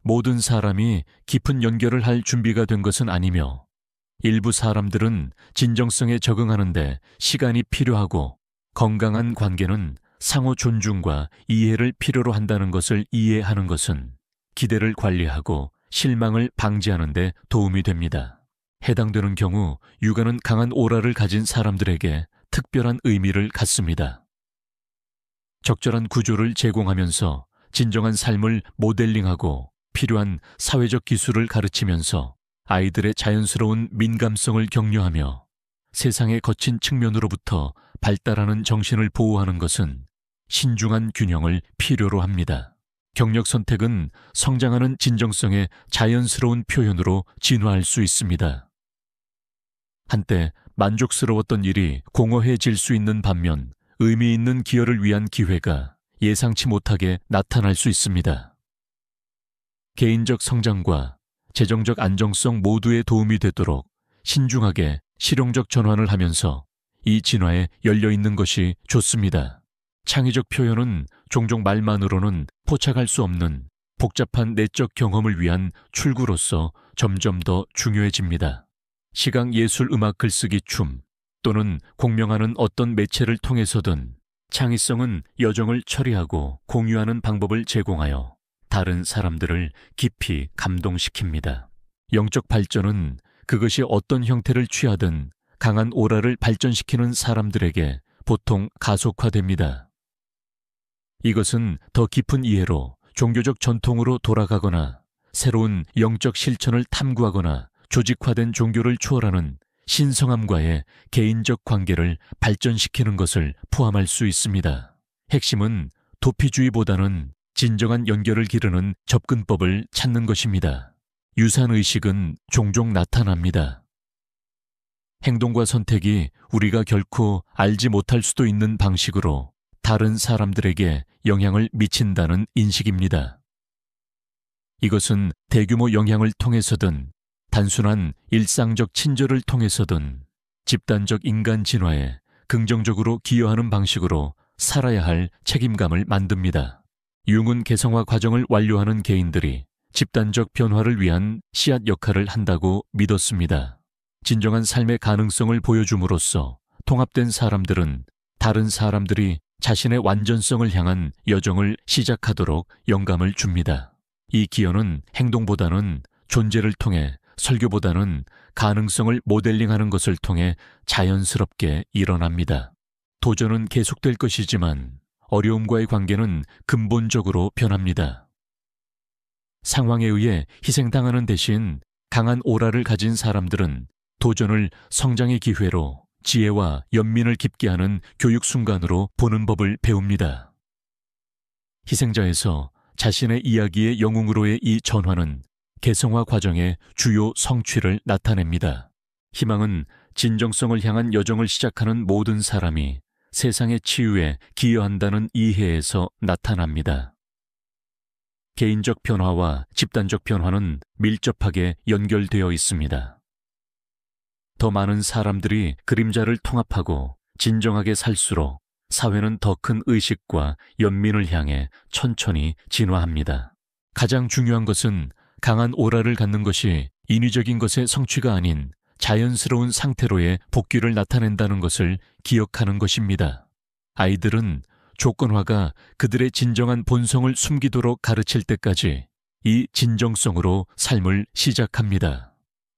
모든 사람이 깊은 연결을 할 준비가 된 것은 아니며 일부 사람들은 진정성에 적응하는데 시간이 필요하고 건강한 관계는 상호 존중과 이해를 필요로 한다는 것을 이해하는 것은 기대를 관리하고 실망을 방지하는 데 도움이 됩니다. 해당되는 경우 육아는 강한 오라를 가진 사람들에게 특별한 의미를 갖습니다. 적절한 구조를 제공하면서 진정한 삶을 모델링하고 필요한 사회적 기술을 가르치면서 아이들의 자연스러운 민감성을 격려하며 세상의 거친 측면으로부터 발달하는 정신을 보호하는 것은 신중한 균형을 필요로 합니다. 경력 선택은 성장하는 진정성의 자연스러운 표현으로 진화할 수 있습니다. 한때 만족스러웠던 일이 공허해질 수 있는 반면 의미 있는 기여를 위한 기회가 예상치 못하게 나타날 수 있습니다. 개인적 성장과 재정적 안정성 모두에 도움이 되도록 신중하게 실용적 전환을 하면서 이 진화에 열려 있는 것이 좋습니다. 창의적 표현은 종종 말만으로는 포착할 수 없는 복잡한 내적 경험을 위한 출구로서 점점 더 중요해집니다. 시각, 예술, 음악, 글쓰기, 춤 또는 공명하는 어떤 매체를 통해서든 창의성은 여정을 처리하고 공유하는 방법을 제공하여 다른 사람들을 깊이 감동시킵니다. 영적 발전은 그것이 어떤 형태를 취하든 강한 오라를 발전시키는 사람들에게 보통 가속화됩니다. 이것은 더 깊은 이해로 종교적 전통으로 돌아가거나 새로운 영적 실천을 탐구하거나 조직화된 종교를 초월하는 신성함과의 개인적 관계를 발전시키는 것을 포함할 수 있습니다. 핵심은 도피주의보다는 진정한 연결을 기르는 접근법을 찾는 것입니다. 유산의식은 종종 나타납니다. 행동과 선택이 우리가 결코 알지 못할 수도 있는 방식으로 다른 사람들에게 영향을 미친다는 인식입니다. 이것은 대규모 영향을 통해서든 단순한 일상적 친절을 통해서든 집단적 인간 진화에 긍정적으로 기여하는 방식으로 살아야 할 책임감을 만듭니다. 융은 개성화 과정을 완료하는 개인들이 집단적 변화를 위한 씨앗 역할을 한다고 믿었습니다. 진정한 삶의 가능성을 보여줌으로써 통합된 사람들은 다른 사람들이 자신의 완전성을 향한 여정을 시작하도록 영감을 줍니다. 이 기여는 행동보다는 존재를 통해, 설교보다는 가능성을 모델링하는 것을 통해 자연스럽게 일어납니다. 도전은 계속될 것이지만 어려움과의 관계는 근본적으로 변합니다. 상황에 의해 희생당하는 대신 강한 오라를 가진 사람들은 도전을 성장의 기회로 지혜와 연민을 깊게 하는 교육 순간으로 보는 법을 배웁니다. 희생자에서 자신의 이야기의 영웅으로의 이 전환은 개성화 과정의 주요 성취를 나타냅니다. 희망은 진정성을 향한 여정을 시작하는 모든 사람이 세상의 치유에 기여한다는 이해에서 나타납니다. 개인적 변화와 집단적 변화는 밀접하게 연결되어 있습니다. 더 많은 사람들이 그림자를 통합하고 진정하게 살수록 사회는 더 큰 의식과 연민을 향해 천천히 진화합니다. 가장 중요한 것은 강한 오라를 갖는 것이 인위적인 것의 성취가 아닌 자연스러운 상태로의 복귀를 나타낸다는 것을 기억하는 것입니다. 아이들은 조건화가 그들의 진정한 본성을 숨기도록 가르칠 때까지 이 진정성으로 삶을 시작합니다.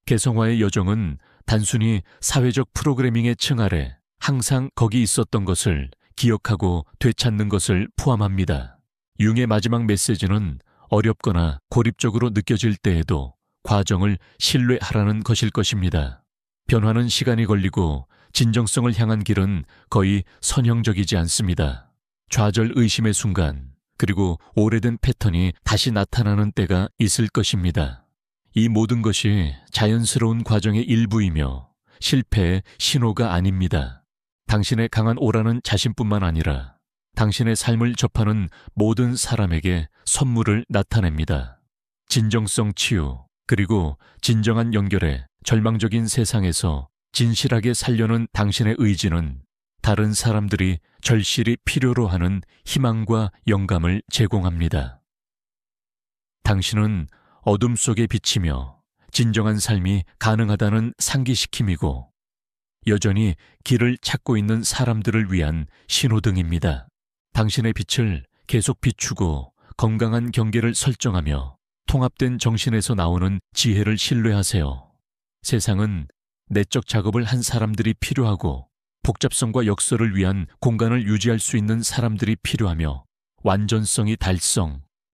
개성화의 여정은 단순히 사회적 프로그래밍의 층 아래 항상 거기 있었던 것을 기억하고 되찾는 것을 포함합니다. 융의 마지막 메시지는 어렵거나 고립적으로 느껴질 때에도 과정을 신뢰하라는 것일 것입니다. 변화는 시간이 걸리고 진정성을 향한 길은 거의 선형적이지 않습니다. 좌절 의심의 순간, 그리고 오래된 패턴이 다시 나타나는 때가 있을 것입니다. 이 모든 것이 자연스러운 과정의 일부이며 실패의 신호가 아닙니다. 당신의 강한 오라는 자신뿐만 아니라 당신의 삶을 접하는 모든 사람에게 선물을 나타냅니다. 진정성 치유, 그리고 진정한 연결의 절망적인 세상에서 진실하게 살려는 당신의 의지는 다른 사람들이 절실히 필요로 하는 희망과 영감을 제공합니다. 당신은 어둠 속에 비치며 진정한 삶이 가능하다는 상기시킴이고 여전히 길을 찾고 있는 사람들을 위한 신호등입니다. 당신의 빛을 계속 비추고 건강한 경계를 설정하며 통합된 정신에서 나오는 지혜를 신뢰하세요. 세상은 내적 작업을 한 사람들이 필요하고 복잡성과 역설을 위한 공간을 유지할 수 있는 사람들이 필요하며 완전성이 달성,